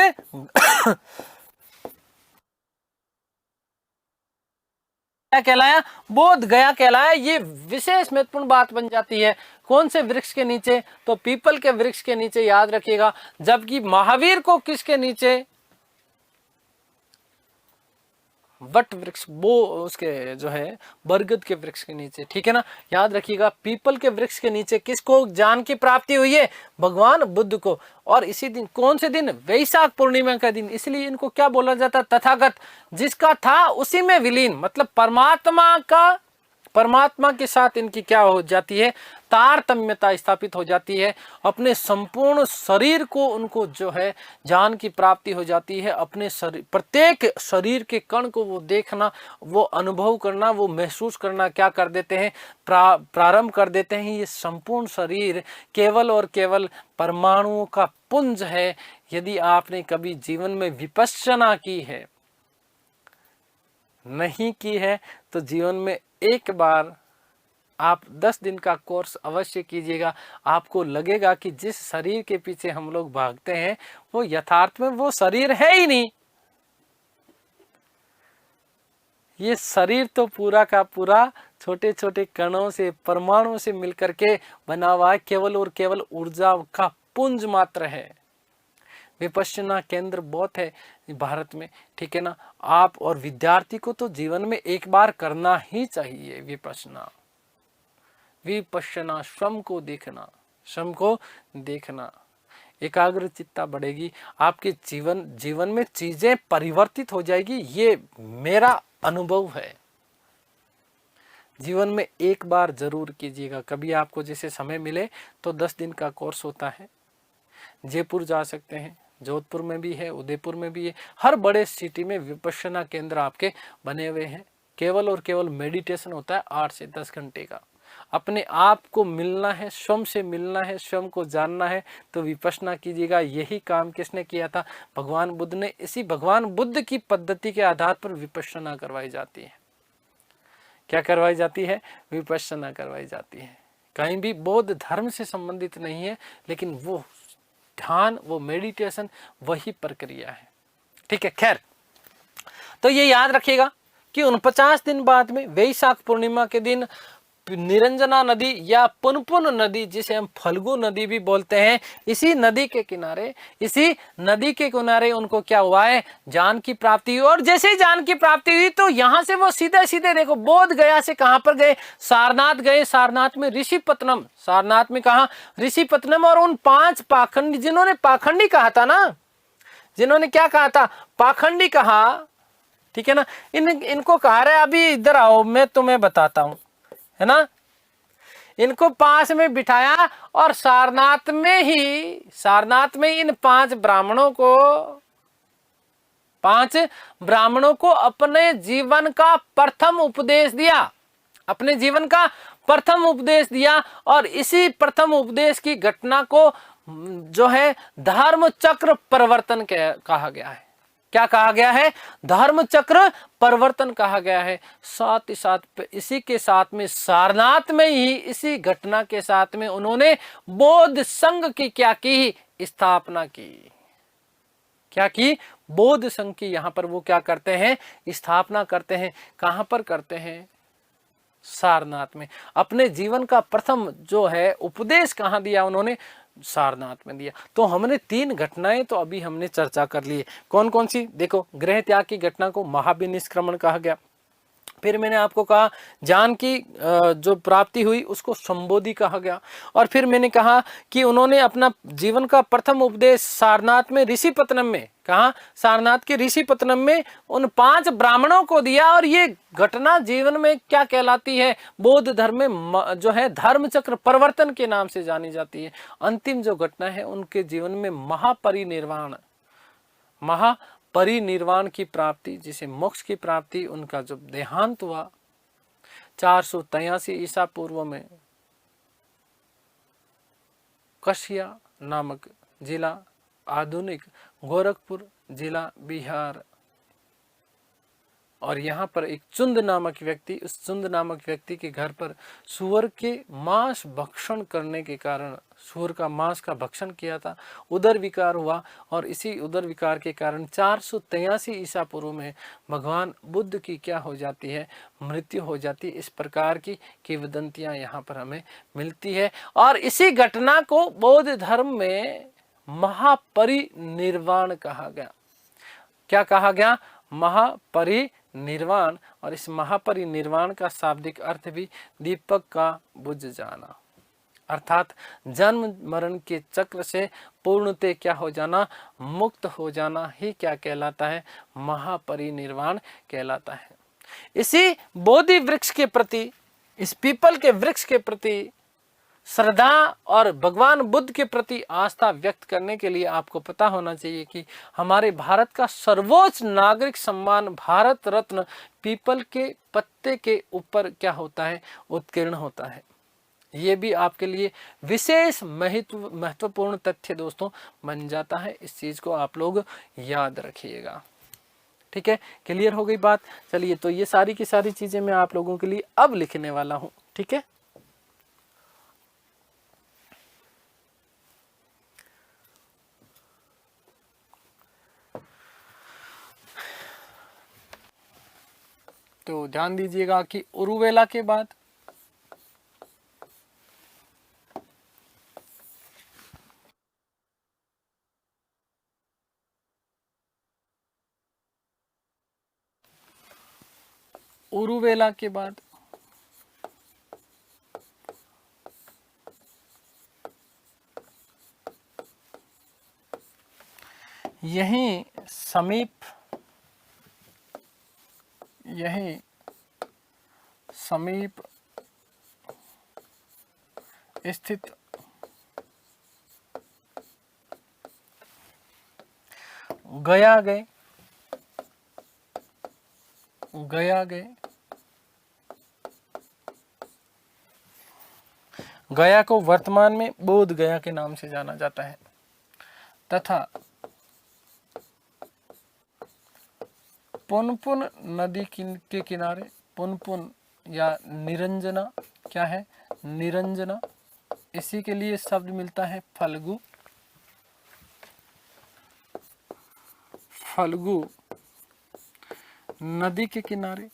क्या कहलाया, बोध गया कहलाया। ये विशेष महत्वपूर्ण बात बन जाती है। कौन से वृक्ष के नीचे, तो पीपल के वृक्ष के नीचे, याद रखिएगा। जबकि महावीर को किसके नीचे, वट वृक्ष, वो उसके जो है बरगद के वृक्ष के नीचे, ठीक है ना। याद रखिएगा पीपल के वृक्ष के नीचे किसको ज्ञान की प्राप्ति हुई है, भगवान बुद्ध को। और इसी दिन, कौन से दिन, वैशाख पूर्णिमा का दिन। इसलिए इनको क्या बोला जाता, तथागत। जिसका था उसी में विलीन, मतलब परमात्मा के साथ इनकी क्या हो जाती है, तारतम्यता स्थापित हो जाती है। अपने संपूर्ण शरीर को उनको जो है ज्ञान की प्राप्ति हो जाती है। अपने शरीर, प्रत्येक शरीर के कण को वो देखना, वो अनुभव करना, वो महसूस करना क्या कर देते हैं, प्रारंभ कर देते हैं। ये संपूर्ण शरीर केवल और केवल परमाणुओं का पुंज है। यदि आपने कभी जीवन में विपश्यना की है, नहीं की है, तो जीवन में एक बार आप 10 दिन का कोर्स अवश्य कीजिएगा। आपको लगेगा कि जिस शरीर के पीछे हम लोग भागते हैं वो यथार्थ में वो शरीर है ही नहीं। ये शरीर तो पूरा का पूरा छोटे छोटे कणों से, परमाणुओं से मिलकर के बना हुआ है। केवल और केवल ऊर्जा का पुंज मात्र है। विपश्यना केंद्र बहुत है भारत में, ठीक है ना। आप और विद्यार्थी को तो जीवन में एक बार करना ही चाहिए विपश्यना, श्रम को देखना, एकाग्र चित्ता बढ़ेगी। आपके जीवन में चीजें परिवर्तित हो जाएगी। ये मेरा अनुभव है। जीवन में एक बार जरूर कीजिएगा। कभी आपको जैसे समय मिले तो 10 दिन का कोर्स होता है। जयपुर जा सकते हैं, जोधपुर में भी है, उदयपुर में भी है। हर बड़े सिटी में विपश्यना केंद्र आपके बने हुए हैं। केवल और केवल मेडिटेशन होता है 8 से 10 घंटे का। अपने आप को मिलना है, स्वयं से मिलना है, स्वयं को जानना है, तो विपश्यना कीजिएगा। यही काम किसने किया था, भगवान बुद्ध ने। इसी भगवान बुद्ध की पद्धति के आधार पर विपश्यना करवाई जाती है। क्या करवाई जाती है, विपश्यना करवाई जाती है। कहीं भी बौद्ध धर्म से संबंधित नहीं है, लेकिन वो ध्यान, वो मेडिटेशन, वही प्रक्रिया है, ठीक है। खैर, तो ये याद रखिएगा कि 49 दिन बाद में वैशाख पूर्णिमा के दिन निरंजना नदी या पुनपुन नदी, जिसे हम फल्गु नदी भी बोलते हैं, इसी नदी के किनारे उनको क्या हुआ है, ज्ञान की प्राप्ति हुई। और जैसे ही ज्ञान की प्राप्ति हुई तो यहाँ से वो सीधे सीधे देखो बोध गया से कहाँ पर गए, सारनाथ गए। सारनाथ में ऋषिपत्तनम, सारनाथ में कहा ऋषिपत्तनम। और उन 5 पाखंडी, जिन्होंने पाखंडी कहा था ना, जिन्होंने क्या कहा था, पाखंडी कहा, ठीक है ना। इनको कहा रहे अभी इधर आओ, मैं तुम्हें बताता हूं, है ना। इनको पास में बिठाया और सारनाथ में इन 5 ब्राह्मणों को अपने जीवन का प्रथम उपदेश दिया। और इसी प्रथम उपदेश की घटना को जो है धर्म चक्र परिवर्तन कहा गया है। क्या कहा गया है, धर्म चक्र परिवर्तन कहा गया है। साथ ही साथ इसी के साथ में सारनाथ में ही इसी घटना के साथ में उन्होंने बौद्ध संघ की क्या की, स्थापना की। क्या की? बौद्ध संघ की यहाँ पर वो क्या करते हैं? स्थापना करते हैं। कहाँ पर करते हैं? सारनाथ में। अपने जीवन का प्रथम जो है उपदेश कहाँ दिया उन्होंने? सारनाथ में दिया। तो हमने 3 घटनाएं तो अभी हमने चर्चा कर ली। कौन कौन सी? देखो, गृह त्याग की घटना को महाविनिष्क्रमण कहा गया। फिर मैंने आपको कहा ज्ञान की जो प्राप्ति हुई उसको संबोधि कहा गया। और फिर मैंने कहा कि उन्होंने अपना जीवन का प्रथम उपदेश सारनाथ में ऋषिपत्तनम में, कहा? सारनाथ के ऋषिपत्तनम में उन 5 ब्राह्मणों को दिया। और ये घटना जीवन में क्या कहलाती है? बौद्ध धर्म में जो है धर्मचक्र परिवर्तन के नाम से जानी जाती है। अंतिम जो घटना है उनके जीवन में महापरिनिर्वाण की प्राप्ति, जिसे मोक्ष की प्राप्ति, उनका जब देहांत हुआ 483 ईसा पूर्व में कसिया नामक जिला, आधुनिक गोरखपुर जिला, बिहार। और यहाँ पर एक चुंद नामक व्यक्ति, उस चुंद नामक व्यक्ति के घर पर सूअर के मांस भक्षण करने के कारण, सूअर का मांस का भक्षण किया था, उदर विकार हुआ। और इसी उदर विकार के कारण 483 ईसा पूर्व में भगवान बुद्ध की क्या हो जाती है? मृत्यु हो जाती है। इस प्रकार की किंवदंतियां यहाँ पर हमें मिलती है। और इसी घटना को बौद्ध धर्म में महापरिनिर्वाण कहा गया। क्या कहा गया? महापरिनिर्वाण। और इस महापरिनिर्वाण का शाब्दिक अर्थ भी दीपक का बुझ जाना, अर्थात जन्म मरण के चक्र से पूर्णतः क्या हो जाना? मुक्त हो जाना ही क्या कहलाता है? महापरिनिर्वाण कहलाता है। इसी बोधि वृक्ष के प्रति, इस पीपल के वृक्ष के प्रति श्रद्धा और भगवान बुद्ध के प्रति आस्था व्यक्त करने के लिए आपको पता होना चाहिए कि हमारे भारत का सर्वोच्च नागरिक सम्मान भारत रत्न पीपल के पत्ते के ऊपर क्या होता है? उत्कीर्ण होता है। ये भी आपके लिए विशेष महत्वपूर्ण तथ्य दोस्तों बन जाता है। इस चीज को आप लोग याद रखिएगा। ठीक है, क्लियर हो गई बात? चलिए, तो ये सारी की सारी चीजें मैं आप लोगों के लिए अब लिखने वाला हूं। ठीक है, तो ध्यान दीजिएगा कि उरुवेला के बाद उरुवेला के बाद यहीं समीप स्थित गया गए गया को वर्तमान में बोध गया के नाम से जाना जाता है, तथा पुनपुन नदी के किनारे, पुनपुन या निरंजना, क्या है? निरंजना। इसी के लिए शब्द मिलता है फल्गु। फल्गु नदी के किनारे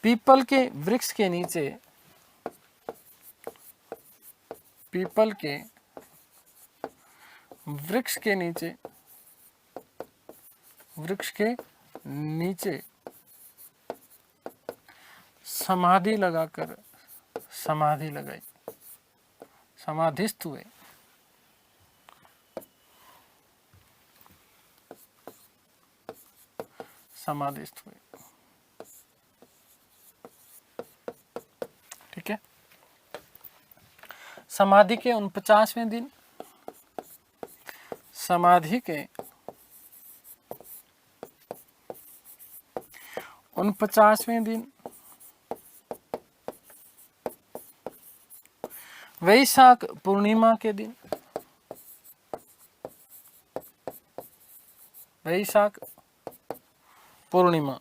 पीपल के वृक्ष के नीचे, पीपल के वृक्ष के नीचे, वृक्ष के नीचे समाधि लगाकर, समाधि लगाई, समाधिस्थ हुए। समाधिस्थ हुए। ठीक है, समाधि के 49वें दिन, समाधि के 49वें दिन वैशाख पूर्णिमा के दिन, वैशाख पूर्णिमा,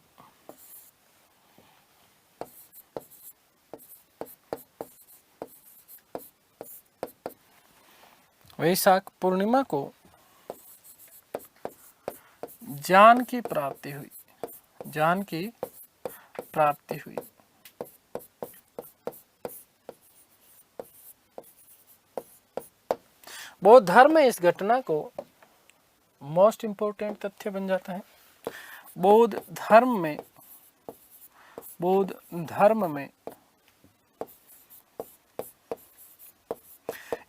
वैशाख पूर्णिमा को ज्ञान की प्राप्ति हुई, ज्ञान की प्राप्ति हुई। बौद्ध धर्म में इस घटना को मोस्ट इंपोर्टेंट तथ्य बन जाता है। बौद्ध धर्म में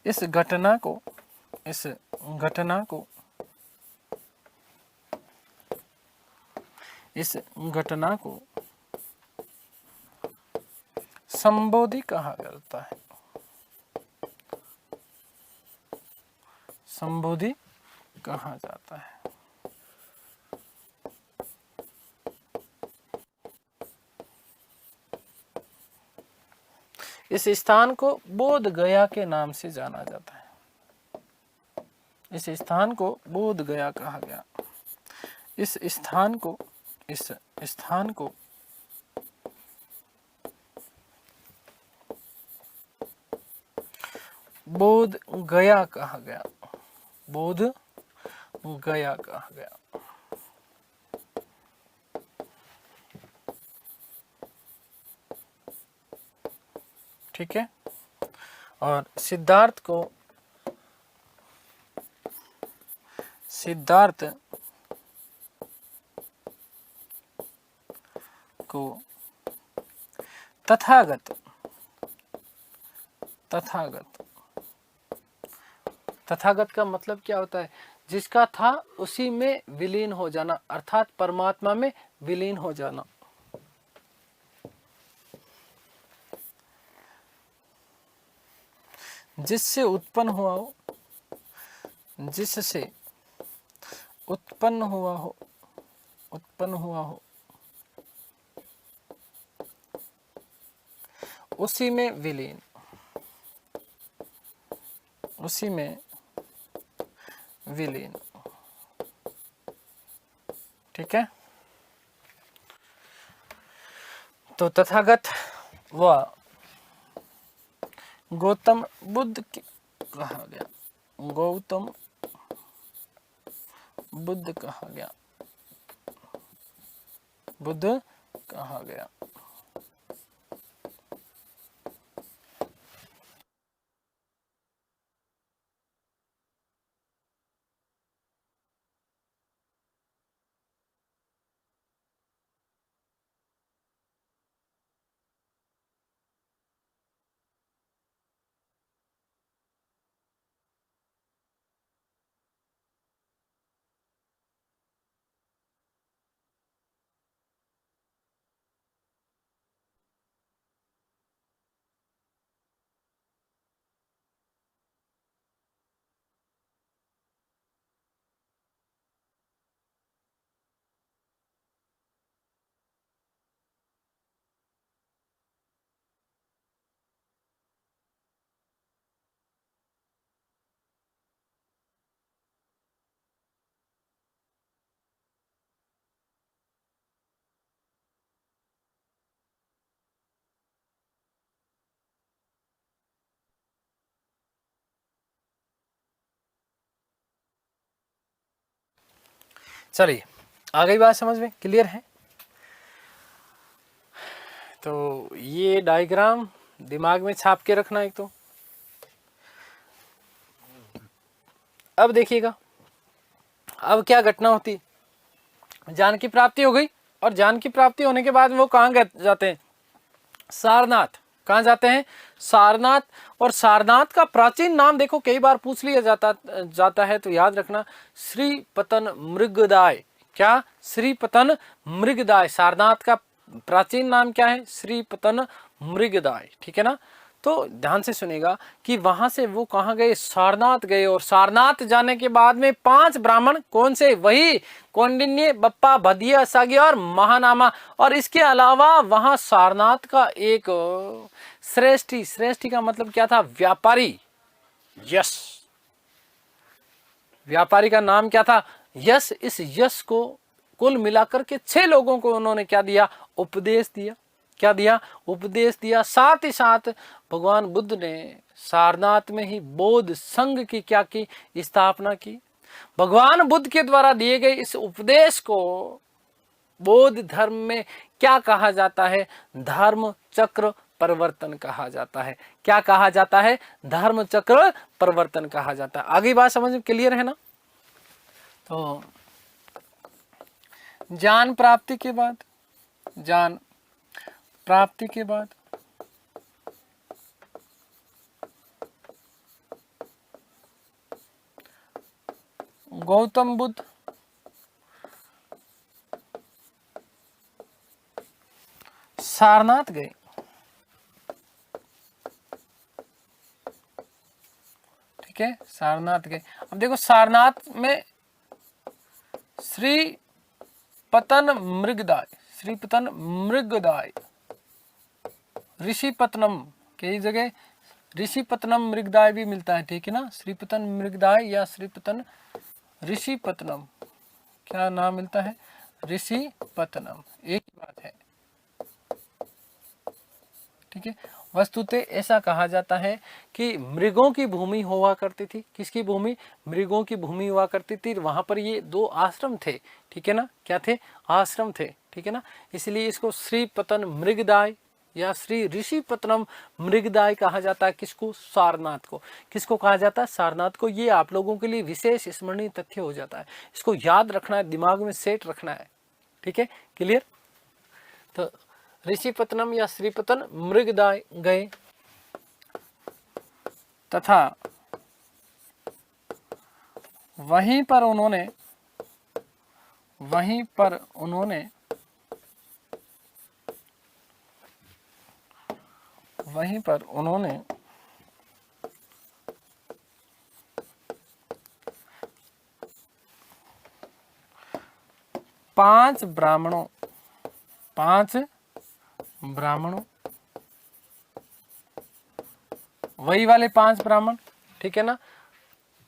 इस घटना को संबोधि कहा जाता है, संबोधि कहा जाता है। इस स्थान को बोध गया के नाम से जाना जाता है। इस स्थान को बोध गया कहा गया। इस स्थान को बोध गया कहा गया। बोध गया कहा गया। ठीक है। और सिद्धार्थ को तथागत का मतलब क्या होता है? जिसका था उसी में विलीन हो जाना, अर्थात परमात्मा में विलीन हो जाना। जिससे उत्पन्न हुआ हो, उसी में विलीन, ठीक है। तो तथागत व गौतम बुद्ध कहा गया। गौतम बुद्ध कहा गया। बुद्ध कहा गया। चलिए, आ गई बात समझ में? क्लियर है? तो ये डायग्राम दिमाग में छाप के रखना एक तो। अब देखिएगा, अब क्या घटना होती। ज्ञान की प्राप्ति हो गई, और ज्ञान की प्राप्ति होने के बाद वो कहाँ जाते हैं? सारनाथ। कहाँ जाते हैं? सारनाथ। और सारनाथ का प्राचीन नाम देखो, कई बार पूछ लिया जाता है, तो याद रखना, श्रीपतन मृगदाय। क्या? श्रीपतन मृगदाय। सारनाथ का प्राचीन नाम क्या है? श्रीपतन मृगदाय। ठीक है ना? तो ध्यान से सुनेगा कि वहां से वो कहाँ गए? सारनाथ गए। और सारनाथ जाने के बाद में 5 ब्राह्मण, कौन से? वही कौंडिन्य, बप्पा, भदिया, साग्य और महानामा। और इसके अलावा वहां सारनाथ का एक श्रेष्ठी, श्रेष्ठी का मतलब क्या था? व्यापारी, यश। व्यापारी का नाम क्या था? यश। इस यश को कुल मिलाकर के 6 लोगों को उन्होंने क्या दिया? उपदेश दिया। क्या दिया? उपदेश दिया। साथ ही साथ भगवान बुद्ध ने सारनाथ में ही बौद्ध संघ की क्या की स्थापना की। भगवान बुद्ध के द्वारा दिए गए इस उपदेश को बौद्ध धर्म में क्या कहा जाता है? धर्म चक्र परिवर्तन कहा जाता है। क्या कहा जाता है? धर्म चक्र परिवर्तन कहा जाता है। आगे बात समझ में क्लियर है ना? तो ज्ञान प्राप्ति के बाद, ज्ञान प्राप्ति के बाद गौतम बुद्ध सारनाथ गए। ठीक है, सारनाथ गए। अब देखो सारनाथ में श्री पतन मृगदाय, श्रीपतन मृगदाय, ऋषिपत्नम कई जगह ऋषिपत्नम मृगदाय भी मिलता है। ठीक है ना, श्रीपतन मृगदाय या श्रीपतन ऋषिपत्नम, क्या नाम मिलता है? ऋषिपत्नम, एक ही बात है। ठीक है, वस्तुतः ऐसा कहा जाता है कि मृगों की भूमि हुआ करती थी। किसकी भूमि? मृगों की भूमि हुआ करती थी। वहां पर ये दो आश्रम थे। ठीक है ना, क्या थे? आश्रम थे। ठीक है ना, इसलिए इसको श्रीपतन मृगदाय या श्री ऋषिपत्नम मृगदाय कहा जाता है। किसको? सारनाथ को। किसको कहा जाता है? सारनाथ को। ये आप लोगों के लिए विशेष स्मरणीय तथ्य हो जाता है, इसको याद रखना है, दिमाग में सेट रखना है। ठीक है, क्लियर? तो ऋषिपत्नम या श्रीपतन मृगदाय गए तथा वहीं पर उन्होंने पांच ब्राह्मणों वही वाले 5 ब्राह्मण। ठीक है ना,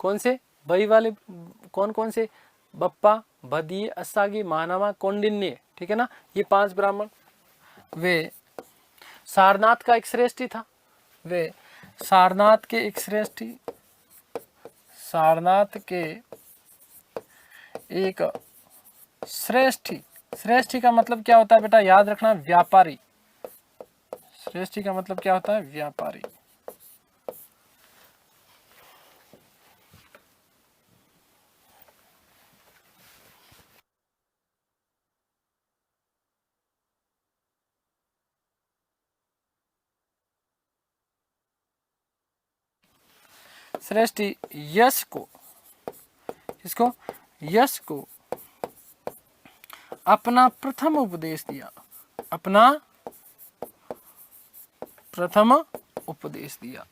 कौन से? वही वाले। कौन कौन से? बप्पा, भदीय, अस्सागी, मानवा, कौंडिन्य। ठीक है ना, ये 5 ब्राह्मण। वे सारनाथ का एक श्रेष्ठी था। वे सारनाथ के एक श्रेष्ठी, सारनाथ के एक श्रेष्ठी। श्रेष्ठी का मतलब क्या होता है बेटा? याद रखना, व्यापारी। श्रेष्ठी का मतलब क्या होता है? व्यापारी। श्रेष्ठी यश को, इसको यश को अपना प्रथम उपदेश दिया, अपना प्रथम उपदेश दिया।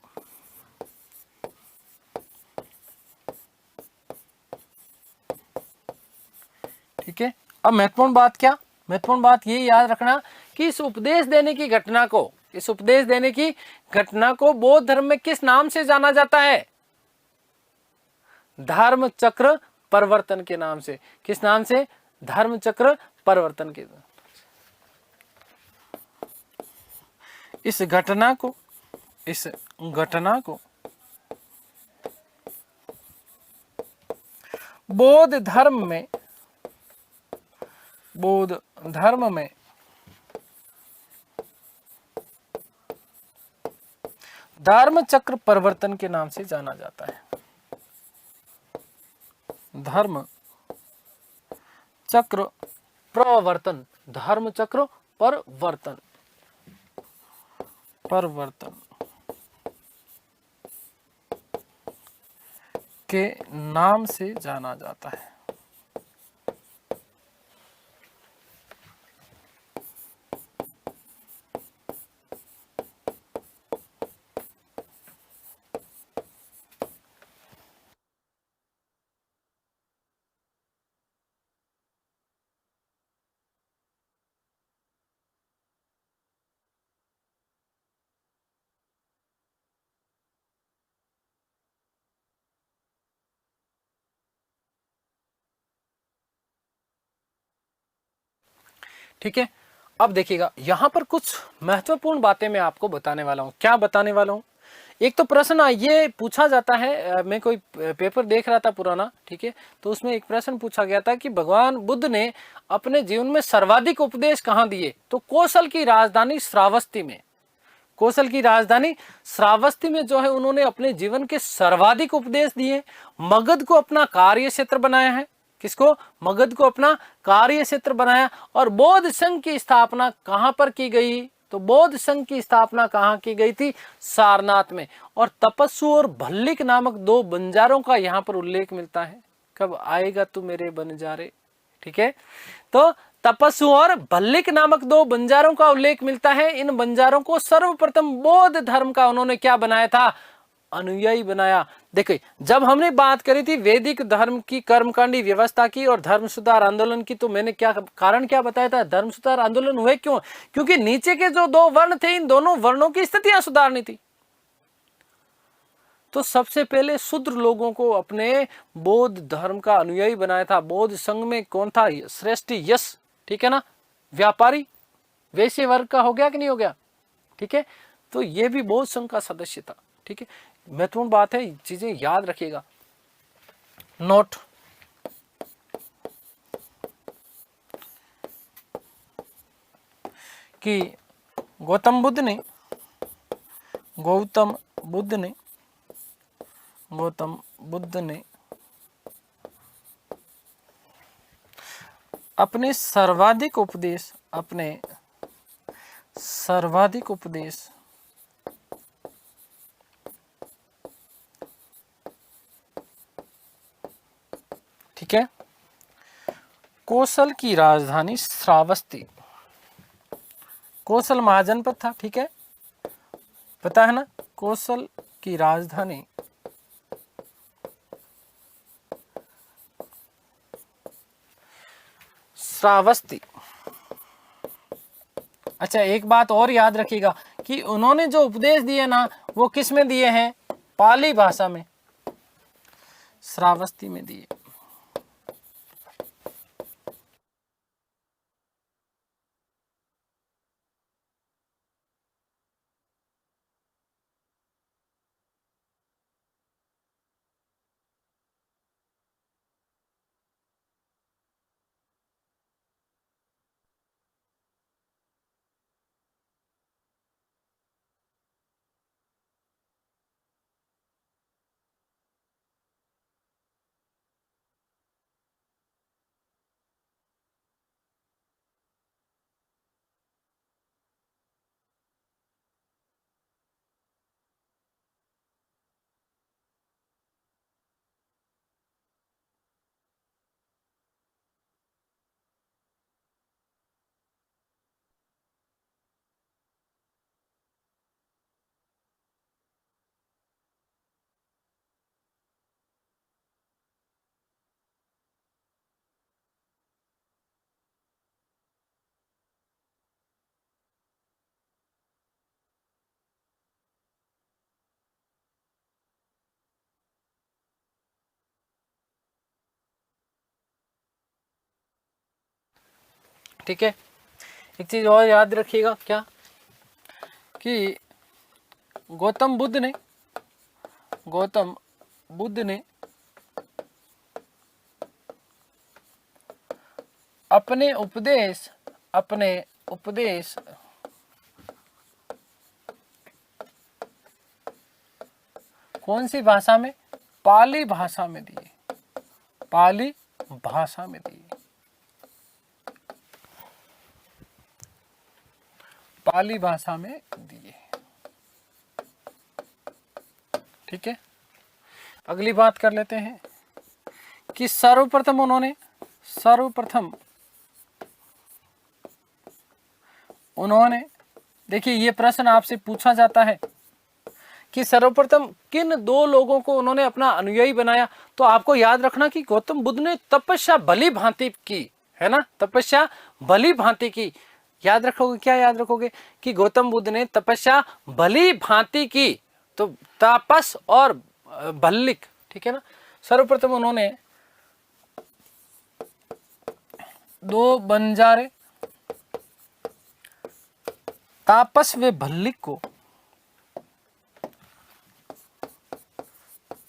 ठीक है, अब महत्वपूर्ण बात क्या? महत्वपूर्ण बात ये याद रखना कि इस उपदेश देने की घटना को, इस उपदेश देने की घटना को बौद्ध धर्म में किस नाम से जाना जाता है? धर्म चक्र परिवर्तन के नाम से। किस नाम से? धर्म चक्र परिवर्तन के। इस घटना को बौद्ध धर्म में धर्म चक्र परिवर्तन के नाम से जाना जाता है। धर्म चक्र प्रवर्तन, धर्म चक्र परिवर्तन के नाम से जाना जाता है। ठीक है, अब देखिएगा यहां पर कुछ महत्वपूर्ण बातें मैं आपको बताने वाला हूं। क्या बताने वाला हूं? एक तो प्रश्न ये पूछा जाता है, मैं कोई पेपर देख रहा था पुराना, ठीक है, तो उसमें एक प्रश्न पूछा गया था कि भगवान बुद्ध ने अपने जीवन में सर्वाधिक उपदेश कहाँ दिए, तो कौशल की राजधानी श्रावस्ती में, कौशल की राजधानी श्रावस्ती में जो है उन्होंने अपने जीवन के सर्वाधिक उपदेश दिए। मगध को अपना कार्य क्षेत्र बनाया है, किसको, मगध को अपना कार्य क्षेत्र बनाया। और बौद्ध संघ की स्थापना कहां पर की गई, तो बौद्ध संघ की स्थापना कहां की गई थी, सारनाथ में। और तपस्सु और भल्लिक नामक दो बंजारों का यहां पर उल्लेख मिलता है, कब आएगा तू मेरे बंजारे, ठीक है। तो तपस्सु और भल्लिक नामक दो बंजारों का उल्लेख मिलता है। इन बंजारों को सर्वप्रथम बौद्ध धर्म का उन्होंने क्या बनाया था, अनुयायी बनाया। देखिए जब हमने बात करी थी वैदिक धर्म की कर्मकांडी व्यवस्था की और धर्म सुधार आंदोलन की, तो मैंने क्या कारण क्या बताया था, धर्म सुधार आंदोलन हुए क्यों, क्योंकि नीचे के जो दो वर्ण थे इन दोनों वर्णों की स्थितियां सुधारनी थी। तो सबसे पहले शूद्र लोगों को अपने बौद्ध धर्म का अनुयायी बनाया था। बौद्ध संघ में कौन था, श्रेष्ठ यश, ठीक है ना, व्यापारी वैश्य वर्ग का हो गया कि नहीं हो गया, ठीक है। तो ये भी बौद्ध संघ का सदस्य था, ठीक है। महत्वपूर्ण बात है, चीजें याद रखिएगा। नोट, कि गौतम बुद्ध ने अपने सर्वाधिक उपदेश ठीक है, कौशल की राजधानी श्रावस्ती, कौशल महाजनपद था, ठीक है, पता है ना, कौशल की राजधानी श्रावस्ती। अच्छा एक बात और याद रखिएगा कि उन्होंने जो उपदेश दिए ना वो किस में दिए हैं, पाली भाषा में, श्रावस्ती में दिए। ठीक है, एक चीज और याद रखिएगा, क्या, कि गौतम बुद्ध ने अपने उपदेश कौन सी भाषा में, पाली भाषा में दिए, पाली भाषा में दिए, पाली भाषा में दिए, ठीक है। अगली बात कर लेते हैं कि सर्वप्रथम उन्होंने देखिए ये प्रश्न आपसे पूछा जाता है कि सर्वप्रथम किन दो लोगों को उन्होंने अपना अनुयायी बनाया, तो आपको याद रखना कि गौतम बुद्ध ने तपस्या भली भांति की, है ना, तपस्या भली भांति की। याद रखोगे, क्या याद रखोगे, कि गौतम बुद्ध ने तपस्या भली भांति की, तो तापस और भल्लिक, ठीक है ना। सर्वप्रथम उन्होंने दो बंजारे तापस व भल्लिक को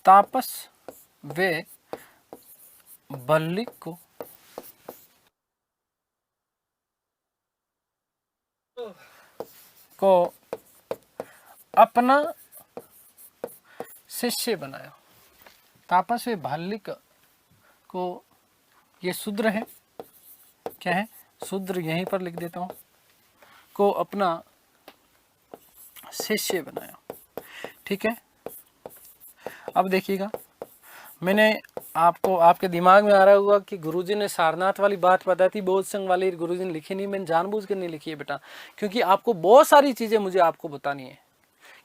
तापस वे बल्लिक को अपना शिष्य बनाया। तापस वे भल्लिक को, ये शूद्र है, क्या है, शूद्र, यहीं पर लिख देता हूं, को अपना शिष्य बनाया। ठीक है, अब देखिएगा, मैंने आपको, आपके दिमाग में आ रहा होगा कि गुरुजी ने सारनाथ वाली बात बताई थी, बौद्ध संघ वाली गुरुजी ने लिखी नहीं, मैंने जानबूझ कर नहीं लिखी है बेटा, क्योंकि आपको बहुत सारी चीजें मुझे आपको बतानी है।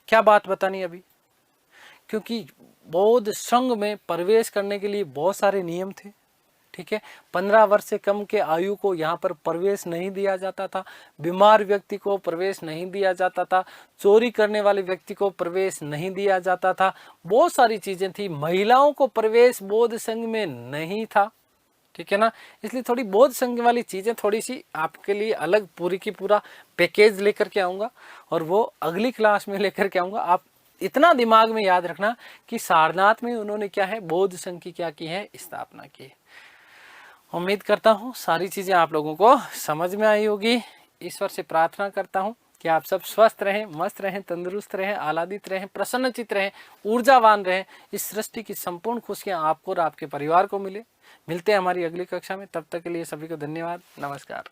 क्या बात बतानी है अभी? क्योंकि बौद्ध संघ में प्रवेश करने के लिए बहुत सारे नियम थे। ठीक है, 15 वर्ष से कम के आयु को यहाँ पर प्रवेश नहीं दिया जाता था, बीमार व्यक्ति को प्रवेश नहीं दिया जाता था, चोरी करने वाले व्यक्ति को प्रवेश नहीं दिया जाता था, बहुत सारी चीजें थी। महिलाओं को प्रवेश बौद्ध संघ में नहीं था। ठीक है ना, इसलिए थोड़ी बौद्ध संघ वाली चीजें थोड़ी सी आपके लिए अलग पूरी की पूरा पैकेज लेकर के आऊंगा, और वो अगली क्लास में लेकर के आऊंगा। आप इतना दिमाग में याद रखना कि सारनाथ में उन्होंने क्या है, बौद्ध संघ की क्या की है, स्थापना की। उम्मीद करता हूँ सारी चीजें आप लोगों को समझ में आई होगी। ईश्वर से प्रार्थना करता हूँ कि आप सब स्वस्थ रहें, मस्त रहें, तंदुरुस्त रहें, आह्लादित रहें, प्रसन्नचित रहें, ऊर्जावान रहें। इस सृष्टि की संपूर्ण खुशियाँ आपको और आपके परिवार को मिले। मिलते हैं हमारी अगली कक्षा में, तब तक के लिए सभी को धन्यवाद, नमस्कार।